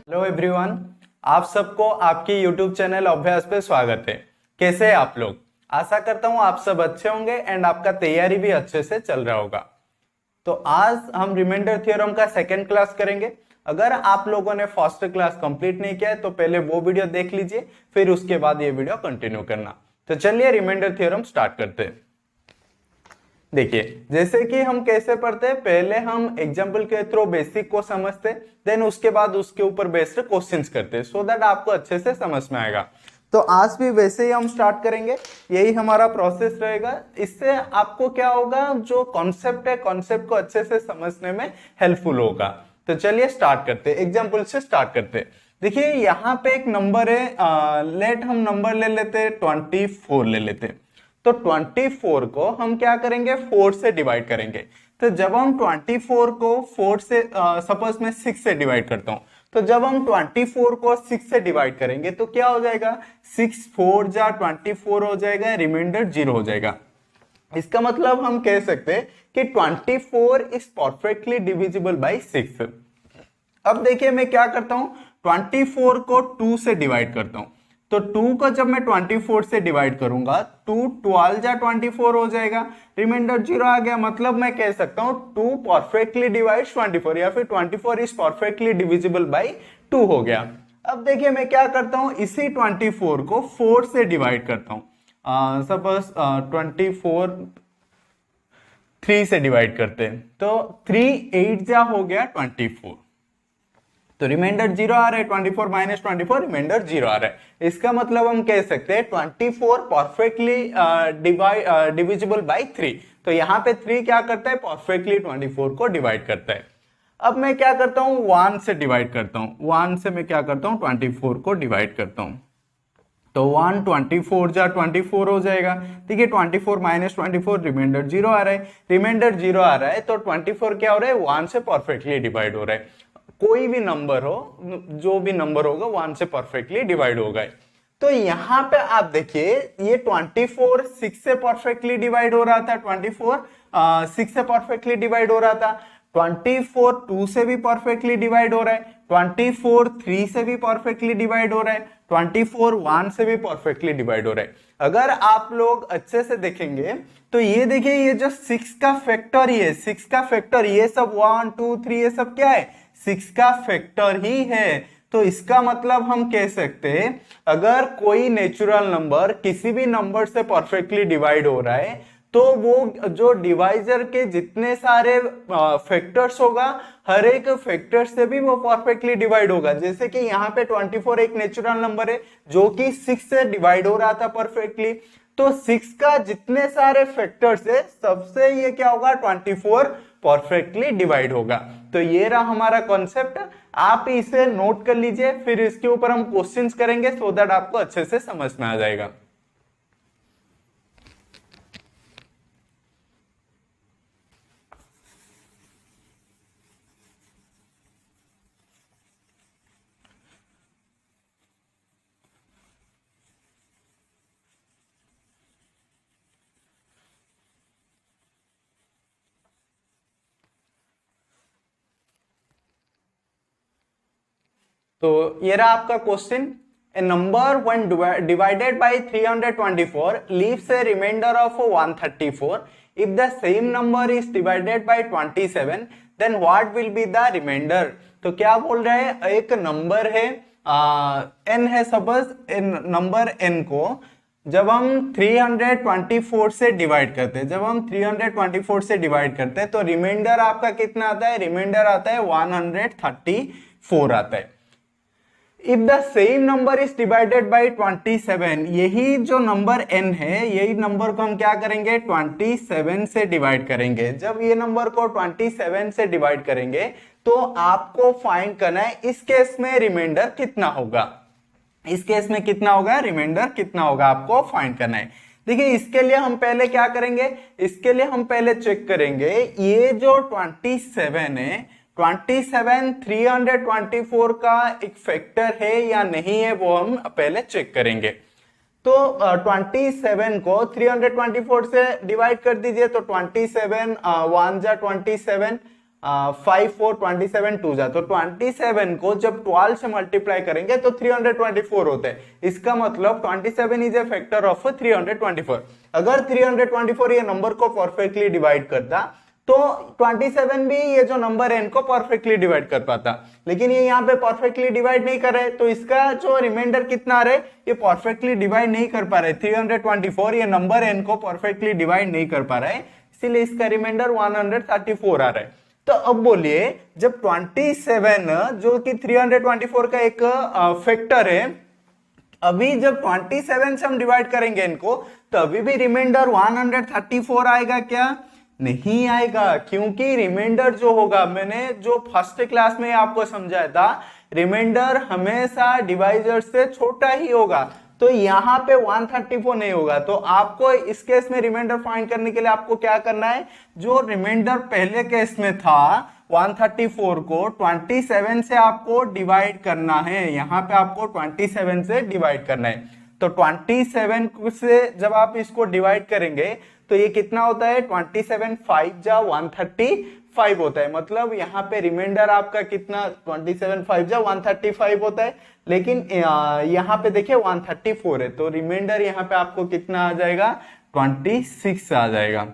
Hello everyone, आप सबको आपकी यूट्यूब चैनल अभ्यास पे स्वागत है। कैसे हैं आप लोग? आशा करता हूँ आप सब अच्छे होंगे एंड आपका तैयारी भी अच्छे से चल रहा होगा। तो आज हम रिमाइंडर थ्योरम का सेकंड क्लास करेंगे। अगर आप लोगों ने फर्स्ट क्लास कंप्लीट नहीं किया है तो पहले वो वीडियो देख लीजिए, फिर उसके बाद ये वीडियो कंटिन्यू करना। तो चलिए रिमाइंडर थ्योरम स्टार्ट करते हैं। देखिए, जैसे कि हम कैसे पढ़ते हैं, पहले हम एग्जाम्पल के थ्रू बेसिक को समझते, देन उसके बाद उसके ऊपर बेस्ड क्वेश्चंस करते, सो दैट आपको अच्छे से समझ में आएगा। तो आज भी वैसे ही हम स्टार्ट करेंगे, यही हमारा प्रोसेस रहेगा। इससे आपको क्या होगा, जो कॉन्सेप्ट है, कॉन्सेप्ट को अच्छे से समझने में हेल्पफुल होगा। तो चलिए स्टार्ट करते, एग्जाम्पल से स्टार्ट करते। देखिए यहाँ पे एक नंबर है, लेट हम नंबर ले लेते 24 ले लेते। तो 24 को हम क्या करेंगे, 4 से डिवाइड करेंगे। तो जब हम 24 को 4 से सपोज मैं 6 से डिवाइड करता हूं, तो जब हम 24 को 6 से डिवाइड करेंगे तो क्या हो जाएगा, 6 4 जा 24 हो जाएगा, रिमाइंडर 0 हो जाएगा। इसका मतलब हम कह सकते हैं कि 24 इज परफेक्टली डिविजिबल बाई 6। अब देखिए मैं क्या करता हूं, 24 को 2 से डिवाइड करता हूं। तो 2 को जब मैं 24 से डिवाइड करूंगा, 2 12 जा 24 हो जाएगा, रिमाइंडर 0 आ गया। मतलब मैं कह सकता हूं 2 परफेक्टली डिवाइड्स 24, या फिर 24 इज परफेक्टली डिविजिबल बाई 2 हो गया। अब देखिए मैं क्या करता हूं, इसी 24 को 4 से डिवाइड करता हूं। सपोज 24 3 से डिवाइड करते हैं, तो 3 8 जा हो गया 24, तो रिमाइंडर 0 आ रहा है। 24 माइनस 24, रिमाइंडर 0 आ रहा है। इसका मतलब हम कह सकते हैं 24 परफेक्टली डिविजिबल बाई 3। तो यहाँ पे 3 क्या करता है, परफेक्टली 24 को डिवाइड करता है। अब मैं क्या करता हूँ, 1 से डिवाइड करता हूँ। 1 से मैं क्या करता हूँ, 24 को डिवाइड करता हूँ। तो 1 24 जा 24 हो जाएगा। ठीक है, 24 माइनस 24, रिमाइंडर 0 आ रहा है। रिमाइंडर 0 आ रहा है तो 24 क्या हो रहा है, 1 से परफेक्टली डिवाइड हो रहा है। कोई भी नंबर हो, जो भी नंबर होगा 1 से परफेक्टली डिवाइड होगा। तो यहां पे आप देखिए, ये 24 6 से परफेक्टली डिवाइड हो रहा था, 24 6 से परफेक्टली डिवाइड हो रहा था, 24 2 से भी परफेक्टली डिवाइड हो रहा है, 24 3 से भी परफेक्टली डिवाइड हो रहा है, 24 1 से भी परफेक्टली डिवाइड हो रहा है। अगर आप लोग अच्छे से देखेंगे तो ये देखिए, ये जो 6 का फैक्टर ही है, 6 का फैक्टर, ये सब 1 2 3 ये सब क्या है, 6 का फैक्टर ही है। तो इसका मतलब हम कह सकते हैं, अगर कोई नेचुरल नंबर किसी भी नंबर से परफेक्टली डिवाइड हो रहा है, तो वो जो डिवाइजर के जितने सारे फैक्टर्स होगा, हर एक फैक्टर से भी वो परफेक्टली डिवाइड होगा। जैसे कि यहाँ पे 24 एक नेचुरल नंबर है जो कि 6 से डिवाइड हो रहा था परफेक्टली, तो 6 का जितने सारे फैक्टर्स है सबसे ये क्या होगा, 24 परफेक्टली डिवाइड होगा। तो ये रहा हमारा कॉन्सेप्ट, आप इसे नोट कर लीजिए, फिर इसके ऊपर हम क्वेश्चंस करेंगे सो दैट आपको अच्छे से समझ में आ जाएगा। तो ये रहा आपका question, a number when divided by 324 leaves a remainder of 134। If the same number is divided by 27 then what will be the remainder. तो क्या बोल रहे हैं, एक नंबर है n है, सपोज नंबर n को जब हम 324 से डिवाइड करते हैं, जब हम 324 से डिवाइड करते हैं तो रिमाइंडर आपका कितना आता है, रिमाइंडर आता है 134 आता है। If the same number is divided by 27, यही जो नंबर n है, यही नंबर को हम क्या करेंगे, 27 से डिवाइड करेंगे। जब ये नंबर को 27 से डिवाइड करेंगे तो आपको फाइंड करना है इस केस में रिमाइंडर कितना होगा। इस केस में कितना होगा, रिमाइंडर कितना होगा, आपको फाइंड करना है। देखिए इसके लिए हम पहले क्या करेंगे, इसके लिए हम पहले चेक करेंगे ये जो 27 है, 27 324 का एक फैक्टर है या नहीं है, वो हम पहले चेक करेंगे। तो 27 को 324 से डिवाइड कर दीजिए, तो 27 1 जा 27, 5 4 27 2 जा, तो 27 को जब 12 से मल्टीप्लाई करेंगे तो 324 होते हैं। इसका मतलब 27 इज ए फैक्टर ऑफ 324। अगर 324 ये नंबर को परफेक्टली डिवाइड करता तो 27 भी ये जो नंबर है इनको परफेक्टली डिवाइड कर पाता, लेकिन ये यहाँ पे परफेक्टली डिवाइड नहीं कर रहे, तो इसका जो रिमाइंडर कितना आ रहा है, ये परफेक्टली डिवाइड नहीं कर पा रहे। 324 ये नंबर है इनको परफेक्टली डिवाइड नहीं कर पा रहा है, इसीलिए इसका रिमाइंडर 134 आ रहा है। तो अब बोलिए जब 27 जो कि 324 का एक फैक्टर है, अभी जब 27 से हम डिवाइड करेंगे इनको तो अभी भी रिमाइंडर 134 आएगा क्या? नहीं आएगा, क्योंकि रिमाइंडर जो होगा, मैंने जो फर्स्ट क्लास में आपको समझाया था, रिमाइंडर हमेशा डिवाइजर से छोटा ही होगा, तो यहाँ पे 134 नहीं होगा। तो आपको इस केस में रिमाइंडर फाइंड करने के लिए आपको क्या करना है, जो रिमाइंडर पहले केस में था 134 को 27 से आपको डिवाइड करना है, यहाँ पे आपको 27 से डिवाइड करना है। तो 27 से जब आप इसको डिवाइड करेंगे तो ये कितना होता है, 27 5 जा 135 होता है। मतलब यहाँ पे रिमाइंडर आपका कितना, 27 5 जा 135 होता है, लेकिन यहाँ पे देखिए 134 है, तो रिमाइंडर यहाँ पे आपको कितना आ जाएगा, 26 आ जाएगा।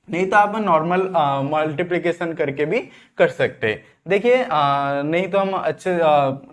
नहीं तो आप नॉर्मल मल्टीप्लिकेशन करके भी कर सकते हैं। देखिए नहीं तो हम अच्छे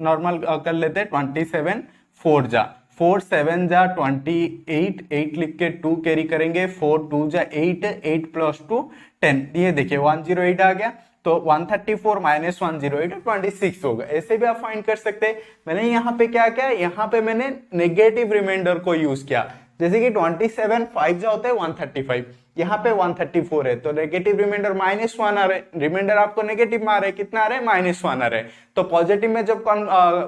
नॉर्मल कर लेते हैं। 27 4 जा 4 7 जा 28, 8 लिख के 2 कैरी करेंगे, 4 2 जा 8, 8 प्लस 2 10, ये देखिए 108 आ गया। तो 134 माइनस 108 26 होगा। ऐसे भी आप फाइंड कर सकते हैं। मैंने यहाँ पे क्या किया, यहाँ पे मैंने नेगेटिव रिमाइंडर को यूज किया, जैसे कि 27 5 जो होता है 135, यहाँ पे 134 है, तो नेगेटिव रिमाइंडर -1 आ रहा है, रिमाइंडर आपको नेगेटिव में आ रहा है, कितना आ रहा है, -1 आ रहा है। तो पॉजिटिव में जब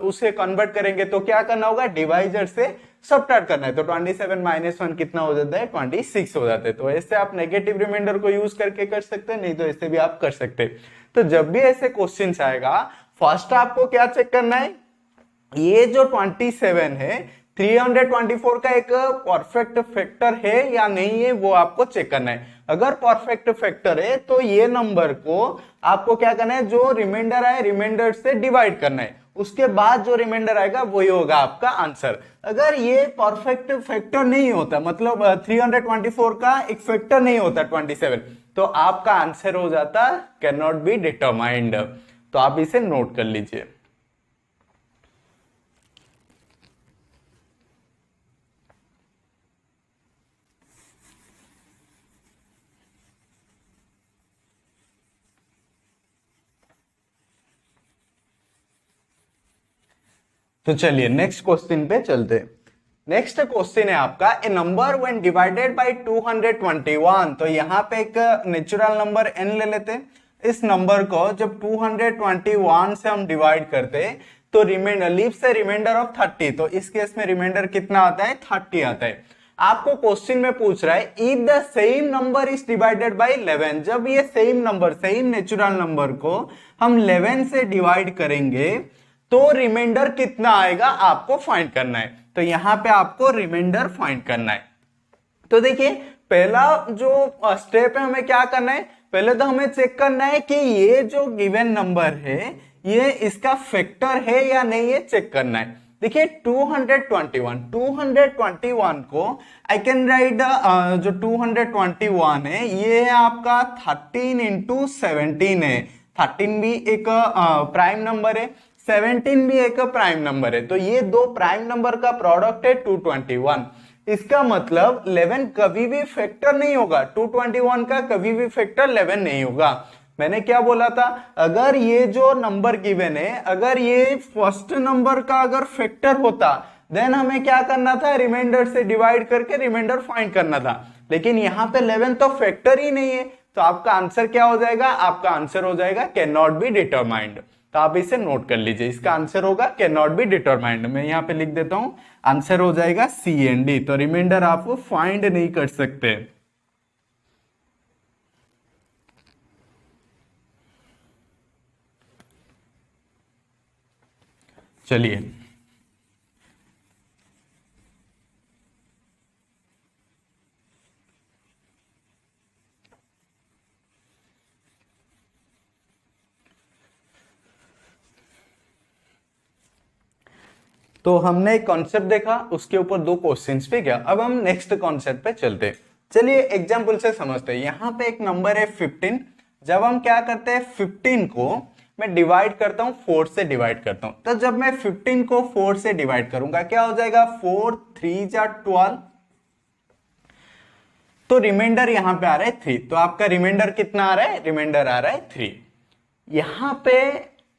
उसे कन्वर्ट करेंगे तो क्या करना होगा, डिवाइजर से सबट्रैक्ट करना है। तो 27 -1 कितना हो जाता है, 26 हो जाता है। तो ऐसे आप नेगेटिव रिमाइंडर को यूज करके कर सकते हैं, नहीं तो ऐसे भी आप कर सकते हैं। तो जब भी ऐसे क्वेश्चन आएगा, फर्स्ट आपको क्या चेक करना है, ये जो 27 है 324 का एक परफेक्ट फैक्टर है या नहीं है, वो आपको चेक करना है। अगर परफेक्ट फैक्टर है तो ये नंबर को आपको क्या करना है, जो रिमाइंडर आए रिमाइंडर से डिवाइड करना है, उसके बाद जो रिमाइंडर आएगा वही होगा आपका आंसर। अगर ये परफेक्ट फैक्टर नहीं होता, मतलब 324 का एक फैक्टर नहीं होता 27, तो आपका आंसर हो जाता कैन नॉट बी डिटरमाइंड। तो आप इसे नोट कर लीजिए। तो चलिए नेक्स्ट क्वेश्चन पे चलते हैं। नेक्स्ट क्वेश्चन है आपका, ए नंबर व्हेन डिवाइडेड बाय 221। तो यहाँ पे एक नेचुरल नंबर n ले लेते हैं। इस नंबर को जब 221 से हम डिवाइड करते हैं तो remainder leaves a remainder of 30। तो इस केस में रिमाइंडर कितना आता है, 30 आता है। आपको क्वेश्चन में पूछ रहा है if the same number is divided bye 11। जब ये same number, same natural number को हम 11 से डिवाइड करेंगे तो रिमाइंडर कितना आएगा, आपको फाइंड करना है। तो यहां पे आपको रिमाइंडर फाइंड करना है। तो देखिए पहला जो स्टेप है, हमें क्या करना है, पहले तो हमें चेक करना है कि ये जो गिवन नंबर है ये इसका फैक्टर है या नहीं, ये चेक करना है। देखिए 221 को आई कैन राइट, जो 221 है ये है आपका 13 इंटू 17 है। 13 भी एक प्राइम नंबर है, 17 भी एक प्राइम नंबर है, तो ये दो प्राइम नंबर का प्रोडक्ट है 221। इसका मतलब 11 कभी भी फैक्टर नहीं होगा, 221 का कभी भी फैक्टर 11 नहीं होगा। मैंने क्या बोला था, अगर ये जो नंबर गिवन है, अगर ये फर्स्ट नंबर का अगर फैक्टर होता देन हमें क्या करना था, रिमाइंडर से डिवाइड करके रिमाइंडर फाइंड करना था। लेकिन यहाँ पे 11 तो फैक्टर ही नहीं है, तो आपका आंसर क्या हो जाएगा, आपका आंसर हो जाएगा कैन नॉट बी डिटरमाइंड। तो आप इसे नोट कर लीजिए, इसका आंसर होगा कैन नॉट बी डिटरमाइंड। मैं यहाँ पे लिख देता हूं, आंसर हो जाएगा सी एंड डी। तो रिमाइंडर आप फाइंड नहीं कर सकते। चलिए तो हमने एक कॉन्सेप्ट देखा, उसके ऊपर 2 क्वेश्चंस पे गया। अब हम नेक्स्ट कॉन्सेप्ट पे चलते। चलिए एग्जांपल से समझते हैं। यहाँ पे एक नंबर है 15। जब हम क्या करते हैं, 15 को मैं डिवाइड करता हूँ, 4 से डिवाइड करता हूँ। तो जब मैं 15 को 4 से डिवाइड करूंगा, क्या हो जाएगा, 4 3 जा 12, तो रिमाइंडर यहां पे आ रहा है 3। तो आपका रिमाइंडर कितना आ रहा है, रिमाइंडर आ रहा है 3। यहां पे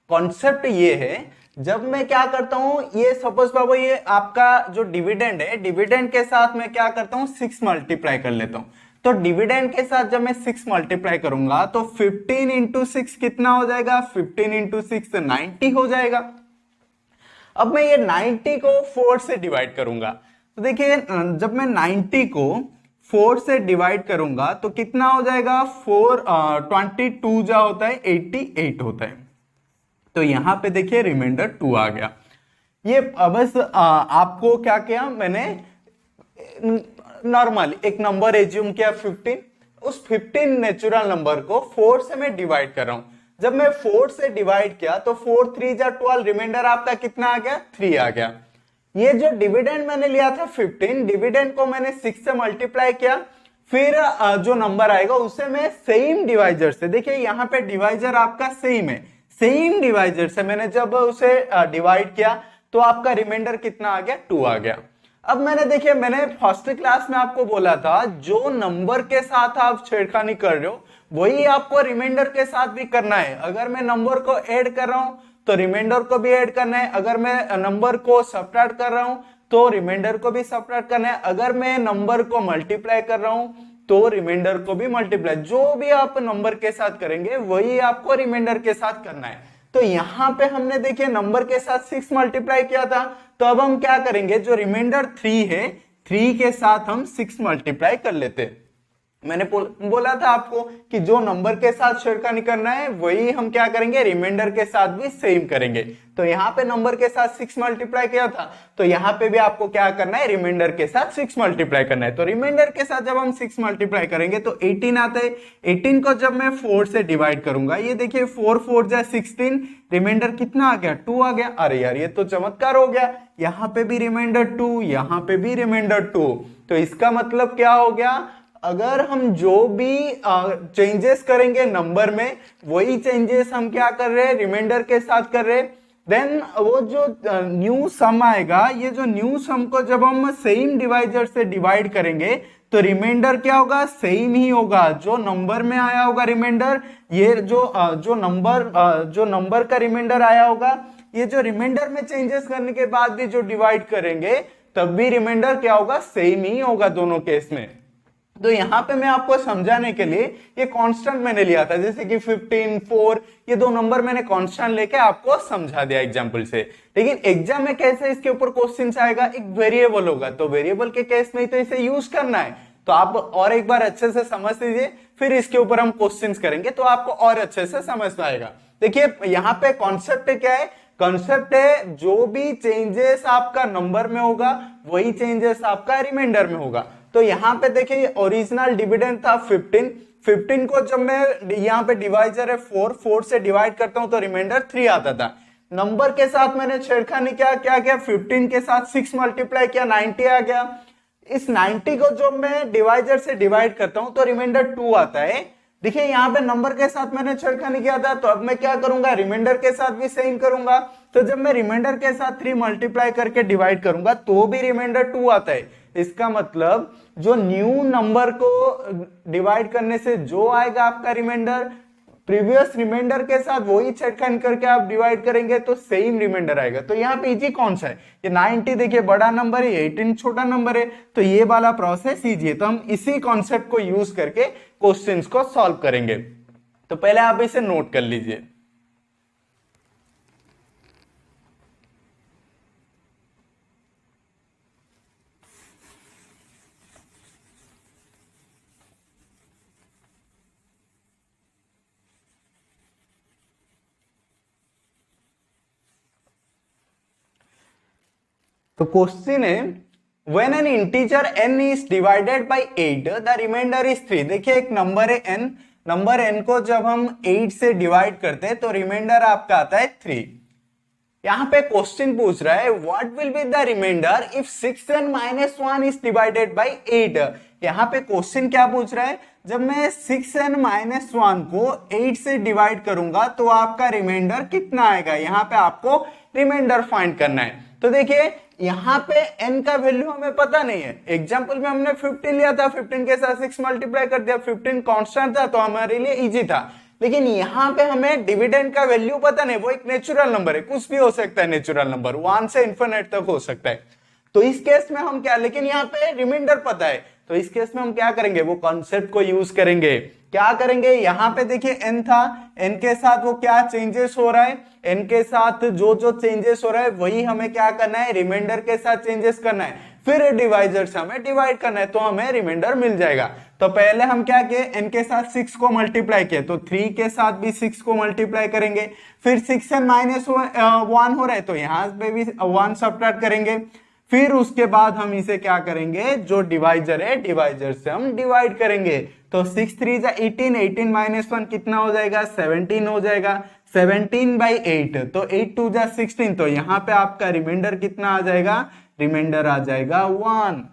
कॉन्सेप्ट ये है, जब मैं क्या करता हूं, ये सपोज बाबू ये आपका जो डिविडेंड है, डिविडेंड के साथ मैं क्या करता हूं, 6 मल्टीप्लाई कर लेता हूं। तो डिविडेंड के साथ जब मैं 6 मल्टीप्लाई करूंगा तो 15 इंटू 6 कितना हो जाएगा, 15 इंटू 6 90 हो जाएगा। अब मैं ये 90 को 4 से डिवाइड करूंगा, तो देखिए जब मैं 90 को 4 से डिवाइड करूंगा तो कितना हो जाएगा, 22 जा होता है 88 होता है। तो यहां पे देखिए रिमाइंडर 2 आ गया। ये बस आपको क्या किया मैंने, नॉर्मल एक नंबर एज्यूम किया 15, उस 15 नेचुरल नंबर को 4 से मैं डिवाइड कर रहा हूं। जब मैं 4 से डिवाइड किया तो 4 3 जा 12, रिमाइंडर आपका कितना आ गया, 3 आ गया। ये जो डिविडेंड मैंने लिया था 15, डिविडेंड को मैंने 6 से मल्टीप्लाई किया, फिर जो नंबर आएगा उसे मैं सेम डिवाइजर से, देखिए यहाँ पे डिवाइजर आपका सेम है, सेम डिवाइजर से मैंने जब उसे डिवाइड किया तो आपका रिमाइंडर कितना आ गया, 2 आ गया। अब मैंने देखिए, मैंने फर्स्ट क्लास में आपको बोला था जो नंबर के साथ आप छेड़खानी कर रहे हो वही आपको रिमाइंडर के साथ भी करना है। अगर मैं नंबर को ऐड कर रहा हूं तो रिमाइंडर को भी ऐड करना है, अगर मैं नंबर को सबट्रैक्ट कर रहा हूं तो रिमाइंडर को भी सबट्रैक्ट करना है, अगर मैं नंबर को मल्टीप्लाई कर रहा हूं तो रिमाइंडर को भी मल्टीप्लाई, जो भी आप नंबर के साथ करेंगे वही आपको रिमाइंडर के साथ करना है। तो यहां पे हमने देखिए नंबर के साथ 6 मल्टीप्लाई किया था, तो अब हम क्या करेंगे, जो रिमाइंडर 3 है 3 के साथ हम 6 मल्टीप्लाई कर लेते। मैंने बोला था आपको कि जो नंबर के साथ छेड़खानी करना है वही हम क्या करेंगे, रिमाइंडर के साथ भी सेम करेंगे। तो यहाँ पे नंबर के साथ 6 मल्टीप्लाई किया था, तो यहाँ पे भी आपको क्या करना है, रिमाइंडर के साथ 6 मल्टीप्लाई करना है। तो रिमाइंडर के साथ जब हम 6 मल्टीप्लाई करेंगे तो 18 आता है। 18 को जब मैं 4 से डिवाइड करूंगा, ये देखिए 4 4 जा 16, रिमाइंडर कितना आ गया, 2 आ गया। अरे यार ये तो चमत्कार हो गया, यहाँ पे भी रिमाइंडर 2, यहाँ पे भी रिमाइंडर 2। तो इसका मतलब क्या हो गया, अगर हम जो भी चेंजेस करेंगे नंबर में वही चेंजेस हम क्या कर रहे हैं, रिमाइंडर के साथ कर रहे हैं, देन वो जो न्यू सम आएगा, ये जो न्यू सम को जब हम सेम डिवाइजर से डिवाइड करेंगे तो रिमाइंडर क्या होगा, सेम ही होगा। जो नंबर में आया होगा रिमाइंडर, ये जो नंबर का रिमाइंडर आया होगा, ये जो रिमाइंडर में चेंजेस करने के बाद भी जो डिवाइड करेंगे तब भी रिमाइंडर क्या होगा, सेम ही होगा दोनों केस में। तो यहां पे मैं आपको समझाने के लिए ये कांस्टेंट मैंने लिया था, जैसे कि 15 4, ये 2 नंबर मैंने कांस्टेंट लेके आपको समझा दिया एग्जांपल से। लेकिन एग्जाम में कैसे इसके ऊपर क्वेश्चन आएगा, एक वेरिएबल होगा, तो वेरिएबल के केस में तो इसे यूज करना है। तो आप और एक बार अच्छे से समझ लीजिए, फिर इसके ऊपर हम क्वेश्चन करेंगे तो आपको और अच्छे से समझ में आएगा। देखिए यहाँ पे कॉन्सेप्ट क्या है, कॉन्सेप्ट है जो भी चेंजेस आपका नंबर में होगा वही चेंजेस आपका रिमाइंडर में होगा। तो यहां पे देखिए ओरिजिनल डिविडेंड था 15 को जब मैं यहां पे डिवाइजर है 4 से डिवाइड करता हूं तो रिमाइंडर 3 आता था। नंबर के साथ मैंने छेड़खानी क्या किया, 15 के साथ 6 मल्टीप्लाई किया, 90 आ गया। इस 90 को जब मैं डिवाइजर से डिवाइड करता हूं तो रिमाइंडर 2 आता है। देखिए यहाँ पे नंबर के साथ मैंने छेड़खानी किया था, तो अब मैं क्या करूंगा, रिमाइंडर के साथ भी सेम करूंगा। तो जब मैं रिमाइंडर के साथ 3 मल्टीप्लाई करके डिवाइड करूंगा तो भी रिमाइंडर 2 आता है। इसका मतलब जो न्यू नंबर को डिवाइड करने से जो आएगा आपका रिमाइंडर, प्रीवियस रिमाइंडर के साथ वही छेड़खानी करके आप डिवाइड करेंगे तो सेम रिमाइंडर आएगा। तो यहाँ पे इजी कौन सा है, ये 90 देखिए बड़ा नंबर है, 18 छोटा नंबर है, तो ये वाला प्रोसेस इजी है। तो हम इसी कॉन्सेप्ट को यूज करके क्वेश्चंस को सॉल्व करेंगे। तो पहले आप इसे नोट कर लीजिए। तो क्वेश्चन है when an integer n is divided by 8 the remainder is 3। देखिए एक नंबर है n, नंबर n को जब हम 8 से डिवाइड करते हैं तो रिमाइंडर आपका आता है 3। यहाँ पे क्वेश्चन पूछ रहा है what will be the remainder if 6n - 1 is divided by 8। यहाँ पे क्वेश्चन क्या पूछ रहा है, जब मैं 6n - 1 को 8 से डिवाइड करूंगा तो आपका रिमाइंडर कितना आएगा। यहाँ पे आपको रिमाइंडर फाइंड करना है। तो देखिए यहाँ पे n का वैल्यू हमें पता नहीं है। एग्जांपल में हमने 15 लिया था, 15 के साथ 6 मल्टीप्लाई कर दिया, 15 कांस्टेंट था तो हमारे लिए इजी था। लेकिन यहाँ पे हमें डिविडेंड का वैल्यू पता नहीं, वो एक नेचुरल नंबर है, कुछ भी हो सकता है नेचुरल नंबर, 1 से इन्फिनिट तक हो सकता है। तो इस केस में हम क्या, लेकिन यहाँ पे रिमाइंडर पता है, तो इस केस में हम क्या करेंगे, वो कॉन्सेप्ट को यूज करेंगे। क्या करेंगे, यहाँ पे देखिए n था, n के साथ वो क्या चेंजेस हो रहा है, n के साथ जो जो चेंजेस हो रहा है वही हमें क्या करना है, रिमाइंडर के साथ चेंजेस करना है, फिर डिवाइजर से हमें डिवाइड करना है तो हमें रिमाइंडर मिल जाएगा। तो पहले हम क्या किए, n के साथ 6 को मल्टीप्लाई किए, तो 3 के साथ भी 6 को मल्टीप्लाई करेंगे, फिर 6n - 1 हो रहा है तो यहाँ पे भी 1 सब्ट्रैक्ट करेंगे, फिर उसके बाद हम इसे क्या करेंगे, जो डिवाइजर है डिवाइजर से हम डिवाइड करेंगे। तो 6 3 जा 18, 18 - 1 कितना हो जाएगा, 17 हो जाएगा, 17/8 तो 8 2 जा 16, तो यहाँ पे आपका रिमाइंडर कितना आ जाएगा, रिमाइंडर आ जाएगा 1।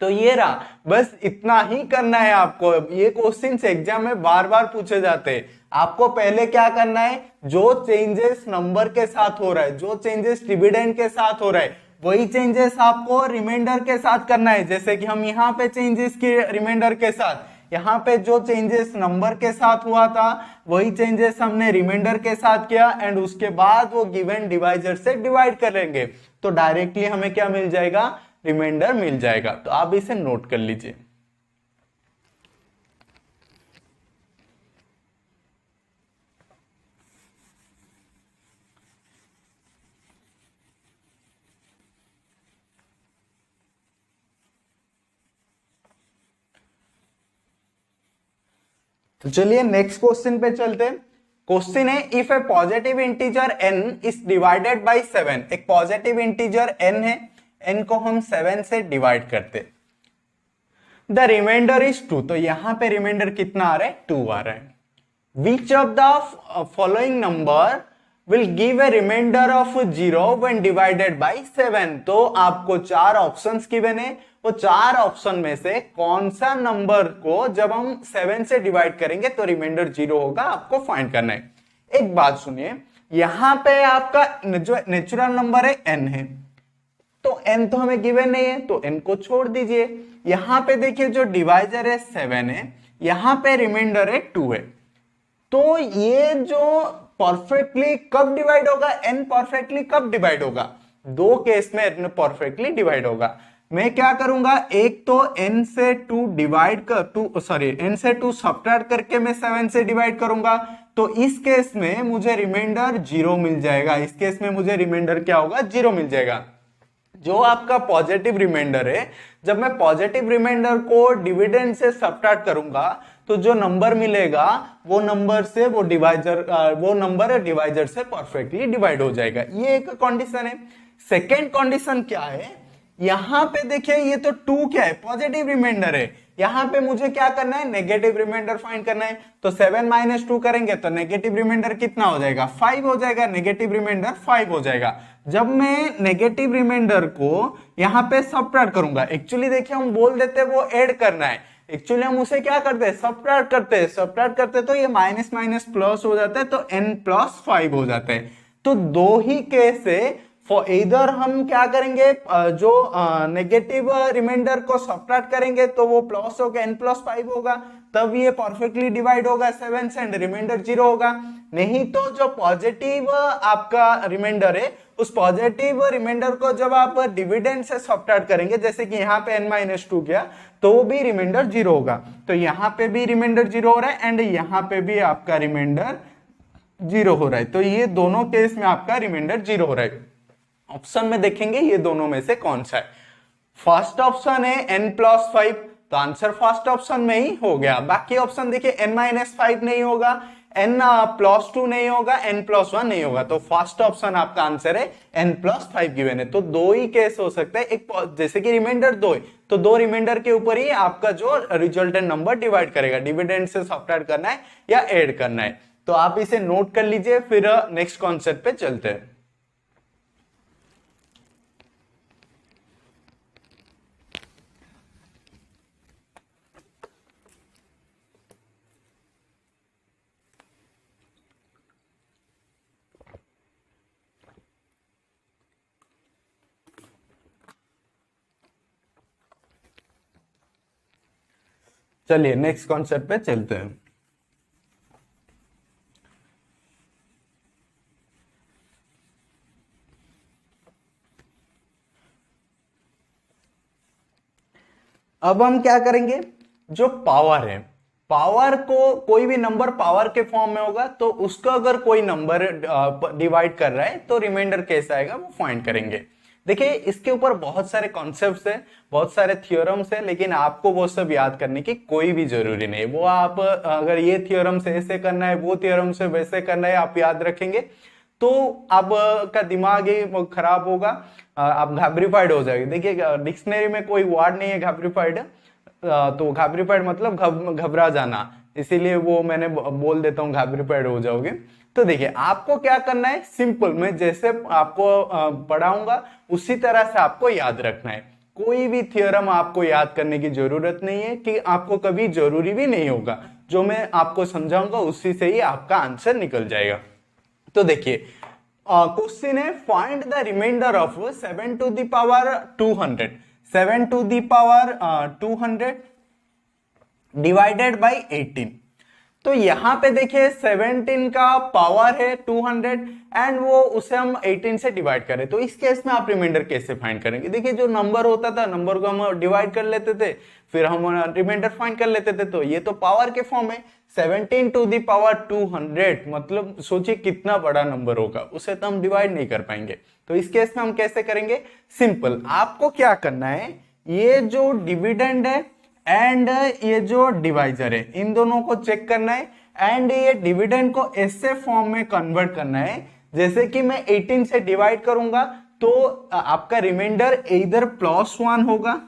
तो ये रहा, बस इतना ही करना है आपको। ये क्वेश्चन एग्जाम में बार बार पूछे जाते हैं। आपको पहले क्या करना है, जो चेंजेस नंबर के साथ हो रहा है, जो चेंजेस डिविडेंड के साथ हो रहा है, वही चेंजेस आपको रिमाइंडर के साथ करना है। जैसे कि हम यहाँ पे चेंजेस किए रिमाइंडर के साथ, यहाँ पे जो चेंजेस नंबर के साथ हुआ था वही चेंजेस हमने रिमाइंडर के साथ किया, एंड उसके बाद वो गिवन डिवाइजर से डिवाइड करेंगे तो डायरेक्टली हमें क्या मिल जाएगा, रिमाइंडर मिल जाएगा। तो आप इसे नोट कर लीजिए। तो चलिए नेक्स्ट क्वेश्चन पे चलते हैं। क्वेश्चन है if A positive integer n is divided by 7। एक पॉजिटिव इंटीजर n है, n को हम 7 से डिवाइड करते, द रिमाइंडर इज 2। तो यहां पे रिमाइंडर कितना आ रहा है, 2 आ रहा है। Which of the following number will give a remainder of 0 when divided by 7। तो आपको 4 ऑप्शंस गिवन है, वो 4 ऑप्शन में से कौन सा नंबर को जब हम 7 से डिवाइड करेंगे तो रिमाइंडर 0 होगा, आपको फाइंड करना है। एक बात सुनिए, यहां पे आपका जो नेचुरल नंबर है n है, तो n तो हमें गिवन नहीं है तो n को छोड़ दीजिए। यहां पे देखिए जो डिवाइजर है 7 है, यहां पे रिमाइंडर है 2 है, तो ये जो परफेक्टली कब डिवाइड होगा, n परफेक्टली कब डिवाइड होगा, दो केस में n परफेक्टली डिवाइड होगा। मैं क्या करूंगा, एक तो n से 2 डिवाइड कर n से 2 सब्ट्रैक्ट करके मैं 7 से डिवाइड करूंगा, तो इस केस में मुझे रिमाइंडर 0 मिल जाएगा। इस केस में मुझे रिमाइंडर क्या होगा, 0 मिल जाएगा। जो आपका पॉजिटिव रिमाइंडर है, जब मैं पॉजिटिव रिमाइंडर को डिविडेंड से सब्ट्रैक्ट करूंगा तो जो नंबर मिलेगा वो नंबर से वो नंबर डिवाइजर से परफेक्टली डिवाइड हो जाएगा। ये एक कंडीशन है। सेकेंड कंडीशन क्या है, यहां पे देखिए ये तो 2 क्या है, पॉजिटिव रिमाइंडर है, यहां पे मुझे क्या करना है, नेगेटिव रिमाइंडर फाइंड करना है। तो 7 - 2 करेंगे तो नेगेटिव रिमाइंडर कितना हो जाएगा, 5 हो जाएगा, नेगेटिव रिमाइंडर 5 हो जाएगा। जब मैं नेगेटिव रिमाइंडर को यहां पे सब्ट्रैक्ट करूंगा, एक्चुअली देखिए हम बोल देते हैं वो ऐड करना है, एक्चुअली हम उसे क्या करते हैं, सब्ट्रैक्ट करते तो ये माइनस माइनस प्लस हो जाता है तो n+5 हो जाता है। तो दो ही केस है, फॉर इधर हम क्या करेंगे, जो नेगेटिव रिमाइंडर को सब्ट्रैक्ट करेंगे तो वो प्लस होगा, n+5 होगा, तब ये परफेक्टली डिवाइड होगा 7 से एंड रिमाइंडर 0 होगा। नहीं तो जो पॉजिटिव आपका रिमाइंडर है, उस पॉजिटिव रिमाइंडर को जब आप डिविडेंड से सब्ट्रैक्ट करेंगे, जैसे कि यहाँ पे n-2 किया तो वो भी रिमाइंडर 0 होगा। तो यहाँ पे भी रिमाइंडर 0 हो रहा है एंड यहाँ पे भी आपका रिमाइंडर 0 हो रहा है। तो ये दोनों केस में आपका रिमाइंडर 0 हो रहा है। ऑप्शन में देखेंगे ये दोनों में से कौन सा है। फर्स्ट ऑप्शन है n+5, तो आंसर फर्स्ट ऑप्शन में ही हो गया। बाकी ऑप्शन देखिए n-5 नहीं होगा, n+2 नहीं होगा, n+1 नहीं होगा, तो फर्स्ट ऑप्शन आपका आंसर है n+5 गिवन है। तो दो ही केस हो सकता है, एक जैसे कि रिमाइंडर 2 है तो 2 रिमाइंडर के ऊपर ही आपका जो रिजल्टेंट नंबर डिवाइड करेगा, डिविडेंड से सब्ट्रैक्ट करना है या ऐड करना है। तो आप इसे नोट कर लीजिए, फिर नेक्स्ट कॉन्सेप्ट पे चलते हैं। चलिए नेक्स्ट कॉन्सेप्ट पे चलते हैं। अब हम क्या करेंगे, जो पावर है, पावर को कोई भी नंबर पावर के फॉर्म में होगा तो उसका अगर कोई नंबर डिवाइड कर रहा है तो रिमाइंडर कैसा आएगा वो फाइंड करेंगे। देखिए इसके ऊपर बहुत सारे कॉन्सेप्ट्स है, बहुत सारे थ्योरम्स है, लेकिन आपको वो सब याद करने की कोई भी जरूरी नहीं। वो आप अगर ये थ्योरम से ऐसे करना है, वो थ्योरम से वैसे करना है, आप याद रखेंगे तो आपका दिमाग ही खराब होगा, आप घाबरीफाइड हो जाएंगे। देखिए डिक्शनरी में कोई वर्ड नहीं है घाबरीफाइड, तो घाबरीफाइड मतलब घबरा जाना, इसीलिए वो मैंने बोल देता हूँ घाबरीफाइड हो जाओगे। तो देखिए आपको क्या करना है, सिंपल, मैं जैसे आपको पढ़ाऊंगा उसी तरह से आपको याद रखना है। कोई भी थ्योरम आपको याद करने की जरूरत नहीं है, कि आपको कभी जरूरी भी नहीं होगा, जो मैं आपको समझाऊंगा उसी से ही आपका आंसर निकल जाएगा। तो देखिए क्वेश्चन है, find the remainder of 7 to the power 200, 7 to the power 200 divided by 18। तो यहां पे देखिए 17 का पावर है 200 एंड वो उसे हम 18 से डिवाइड करें, तो इस केस में आप रिमाइंडर कैसे फाइंड करेंगे। देखिए जो नंबर होता था, नंबर को हम डिवाइड कर लेते थे, फिर हम रिमाइंडर फाइंड कर लेते थे, तो ये तो पावर के फॉर्म है। 17 टू दी पावर 200 मतलब सोचिए कितना बड़ा नंबर होगा, उसे तो हम डिवाइड नहीं कर पाएंगे। तो इस केस में हम कैसे करेंगे, सिंपल, आपको क्या करना है, ये जो डिविडेंड है एंड ये जो डिवाइजर है, इन दोनों को चेक करना है एंड ये डिविडेंड को ऐसे फॉर्म में कन्वर्ट करना है जैसे कि मैं 18 से डिवाइड करूंगा तो आपका रिमाइंडर इधर +1 होगा,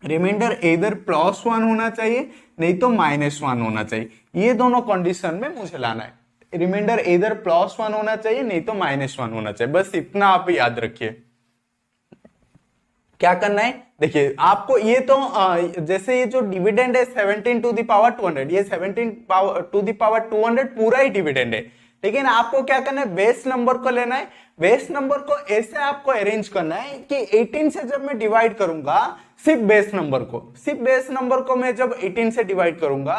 रिमाइंडर इधर +1 होना चाहिए, नहीं तो -1 होना चाहिए। ये दोनों कंडीशन में मुझे लाना है, रिमाइंडर इधर +1 होना चाहिए, नहीं तो -1 होना चाहिए, बस इतना आप याद रखिए। क्या करना है, देखिए आपको ये तो जैसे ये जो डिविडेंड है 17 टू द पावर 200, ये 17 टू द पावर 200 पूरा ही डिविडेंड है, लेकिन आपको क्या करना है, बेस नंबर को लेना है। बेस नंबर को ऐसे आपको अरेंज करना है कि 18 से जब मैं डिवाइड करूंगा सिर्फ बेस नंबर को, सिर्फ बेस नंबर को मैं जब 18 से डिवाइड करूंगा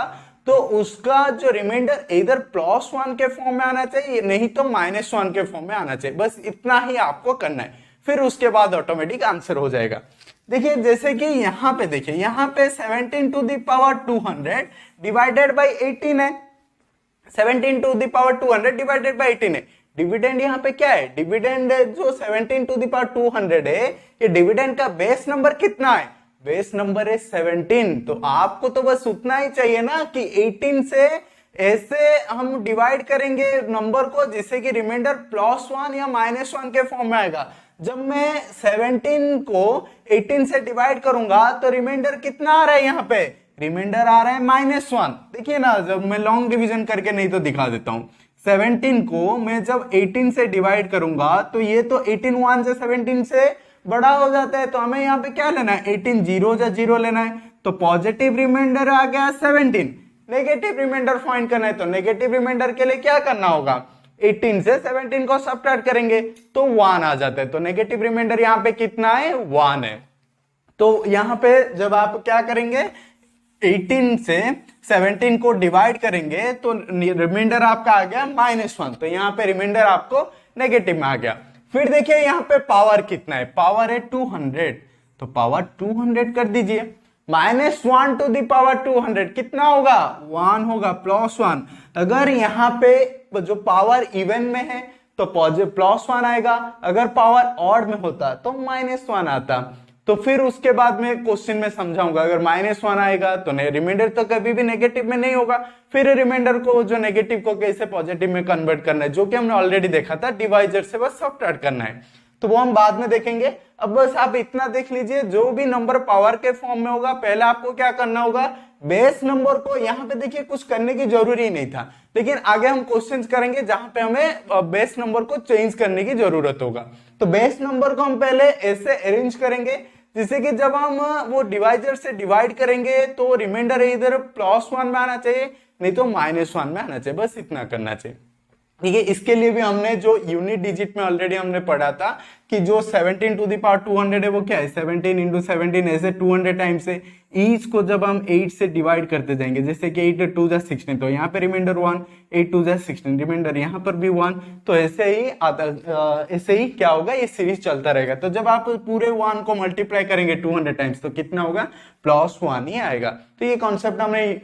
तो उसका जो रिमाइंडर इधर +1 के फॉर्म में आना चाहिए, नहीं तो -1 के फॉर्म में आना चाहिए, बस इतना ही आपको करना है, फिर उसके बाद ऑटोमेटिक आंसर हो जाएगा। देखिए जैसे कि यहाँ पे देखिए, यहाँ पे 17 to the power 200 divided by 18 है, 17 to the power 200 divided by 18 है। डिविडेंड यहाँ पे क्या है, डिविडेंड जो 17 टू द पावर 200 है, ये डिविडेंड का बेस नंबर कितना है, बेस नंबर है 17, तो आपको तो बस उतना ही चाहिए ना कि 18 से ऐसे हम डिवाइड करेंगे नंबर को जिससे कि रिमाइंडर +1 या -1 के फॉर्म में आएगा। जब मैं 17 को 18 से डिवाइड करूंगा तो रिमाइंडर कितना आ रहा है, यहाँ पे रिमाइंडर आ रहा है -1। देखिए ना, जब मैं लॉन्ग डिवीजन करके नहीं तो दिखा देता हूं, 17 को मैं जब 18 से डिवाइड करूंगा तो ये तो 18 1 से 17 से बड़ा हो जाता है, तो हमें यहाँ पे क्या लेना है, 18 0 या 0 लेना है, तो पॉजिटिव रिमाइंडर आ गया 17। नेगेटिव रिमाइंडर फाइंड करना है, तो नेगेटिव रिमाइंडर के लिए क्या करना होगा, 18 से 17 को सब्ट्रैक्ट करेंगे तो 1 आ जाता है, तो नेगेटिव रिमाइंडर यहाँ पे कितना है, 1 है। तो यहाँ पे जब आप क्या करेंगे, 18 से 17 को डिवाइड करेंगे तो रिमाइंडर आपका आ गया -1, तो यहाँ पे रिमाइंडर आपको नेगेटिव में आ गया। फिर देखिए यहाँ पे पावर कितना है, पावर है 200, तो पावर 200 कर दीजिए, -1 टू द पावर 200 कितना होगा, 1 होगा, +1। अगर यहाँ पे जो पावर इवन में है तो +1 आएगा, अगर पावर ऑड में होता तो -1 आता। तो फिर उसके बाद में क्वेश्चन में समझाऊंगा, अगर -1 आएगा तो रिमाइंडर तो कभी भी नेगेटिव में नहीं होगा, फिर रिमाइंडर को जो नेगेटिव को कैसे पॉजिटिव में कन्वर्ट करना है, जो कि हमने ऑलरेडी देखा था, डिवाइजर से बस सब्ट्रैक्ट करना है, तो वो हम बाद में देखेंगे। अब बस आप इतना देख लीजिए, जो भी नंबर पावर के फॉर्म में होगा पहले आपको क्या करना होगा, बेस नंबर को, यहाँ पे देखिए कुछ करने की जरूरी ही नहीं था, लेकिन आगे हम क्वेश्चंस करेंगे जहां पे हमें बेस नंबर को चेंज करने की जरूरत होगा। तो बेस नंबर को हम पहले ऐसे अरेंज करेंगे जिससे कि जब हम वो डिवाइजर से डिवाइड करेंगे तो रिमाइंडर इधर +1 में आना चाहिए, नहीं तो -1 में आना चाहिए, बस इतना करना चाहिए। ठीक है, इसके लिए भी हमने जो यूनिट डिजिट में ऑलरेडी हमने पढ़ा था कि जो 17 टू द पावर 200 है वो क्या है 17 इंटू 17 ऐसे 200 टाइम्स है। ईच को जब हम 8 से डिवाइड करते जाएंगे, जैसे कि 8 2 जा 16, तो यहाँ पे रिमाइंडर 1, 8 2 जा 16, रिमाइंडर यहाँ पर भी 1, तो ऐसे ही क्या होगा, ये सीरीज चलता रहेगा। तो जब आप पूरे 1 को मल्टीप्लाई करेंगे 200 टाइम्स तो कितना होगा, +1 ही आएगा। तो ये कॉन्सेप्ट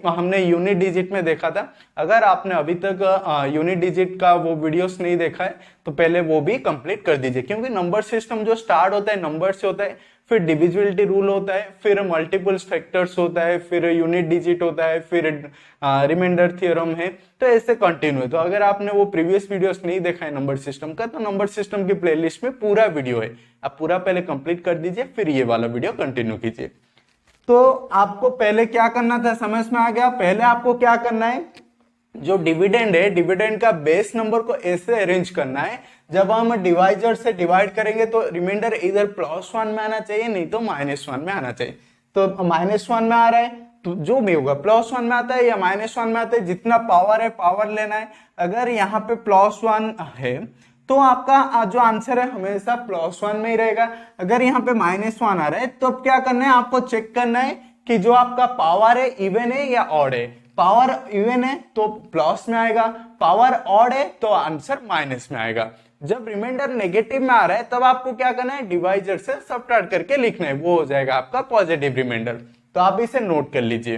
हमने यूनिट डिजिट में देखा था। अगर आपने अभी तक यूनिट डिजिट का वो वीडियोस नहीं देखा है तो पहले वो भी कंप्लीट कर दीजिए, क्योंकि नंबर सिस्टम जो स्टार्ट होता है नंबर से होता है, फिर डिविजिबिलिटी रूल होता है, फिर मल्टीपल फैक्टर्स होता है, फिर यूनिट डिजिट होता है, फिर रिमाइंडर थ्योरम है, तो ऐसे कंटिन्यू। तो अगर आपने वो प्रीवियस वीडियोस नहीं देखा है नंबर सिस्टम का, तो नंबर सिस्टम की प्लेलिस्ट में पूरा वीडियो है, आप पूरा पहले कंप्लीट कर दीजिए, फिर ये वाला वीडियो कंटिन्यू कीजिए। तो आपको पहले क्या करना था समझ में आ गया। पहले आपको क्या करना है, जो डिविडेंड है, डिविडेंड का बेस नंबर को ऐसे अरेंज करना है, जब हम डिवाइजर से डिवाइड करेंगे तो रिमाइंडर इधर +1 में आना चाहिए, नहीं तो -1 में आना चाहिए। तो -1 में आ रहा है तो जो भी होगा +1 में आता है या -1 में आता है, जितना पावर है पावर लेना है। अगर यहाँ पे +1 है तो आपका जो आंसर है हमेशा +1 में ही रहेगा। अगर यहाँ पे -1 आ रहा है तो अब क्या करना है, आपको चेक करना है कि जो आपका पावर है इवन है या ऑड है। पावर इवन है तो प्लस में आएगा, पावर ऑड है तो आंसर माइनस में आएगा। जब रिमाइंडर नेगेटिव में आ रहा है तब आपको क्या करना है, डिवाइजर से सबट्रैक्ट करके लिखना है, वो हो जाएगा आपका पॉजिटिव रिमाइंडर। तो आप इसे नोट कर लीजिए।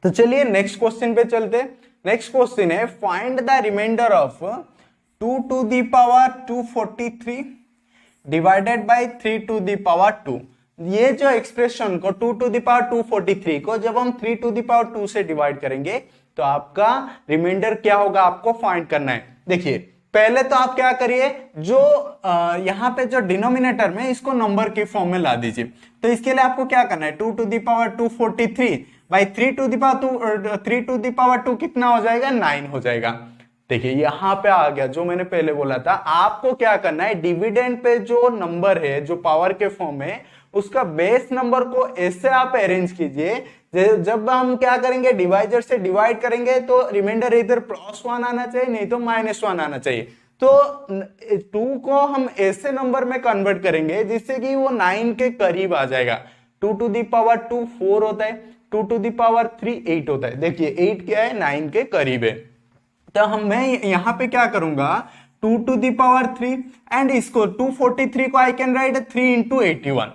तो चलिए नेक्स्ट क्वेश्चन पे चलते हैं। नेक्स्ट क्वेश्चन है, find the remainder of 2 to the power 243 divided by 3 to the power 2। ये जो एक्सप्रेशन को 2 टू द पावर 243 को जब हम 3 टू द पावर 2 से डिवाइड करेंगे तो आपका रिमाइंडर क्या होगा, आपको फाइंड करना है। देखिए पहले तो आप क्या करिए, जो यहाँ पे जो डिनोमिनेटर में इसको नंबर की फॉर्म में ला दीजिए। तो इसके लिए आपको क्या करना है, 2 to the power 243 by 3 to the power 2 कितना हो जाएगा, 9 हो जाएगा। देखिए यहां पे आ गया जो मैंने पहले बोला था, आपको क्या करना है, डिविडेंड पे जो नंबर है जो पावर के फॉर्म में, उसका बेस नंबर को ऐसे आप अरेंज कीजिए, जब हम क्या करेंगे, डिवाइजर से डिवाइड करेंगे तो रिमाइंडर इधर +1 आना चाहिए, नहीं तो -1 आना चाहिए। तो 2 को हम ऐसे नंबर में कन्वर्ट करेंगे जिससे कि वो 9 के करीब आ जाएगा। 2 टू द पावर 2 4 होता है, 2 टू द पावर 3 8 होता है। देखिए 8 क्या है, 9 के करीब है। तो मैं यहां पे क्या करूंगा, 2 टू द पावर 3 एंड इसको 243 को I can write 3 into 81।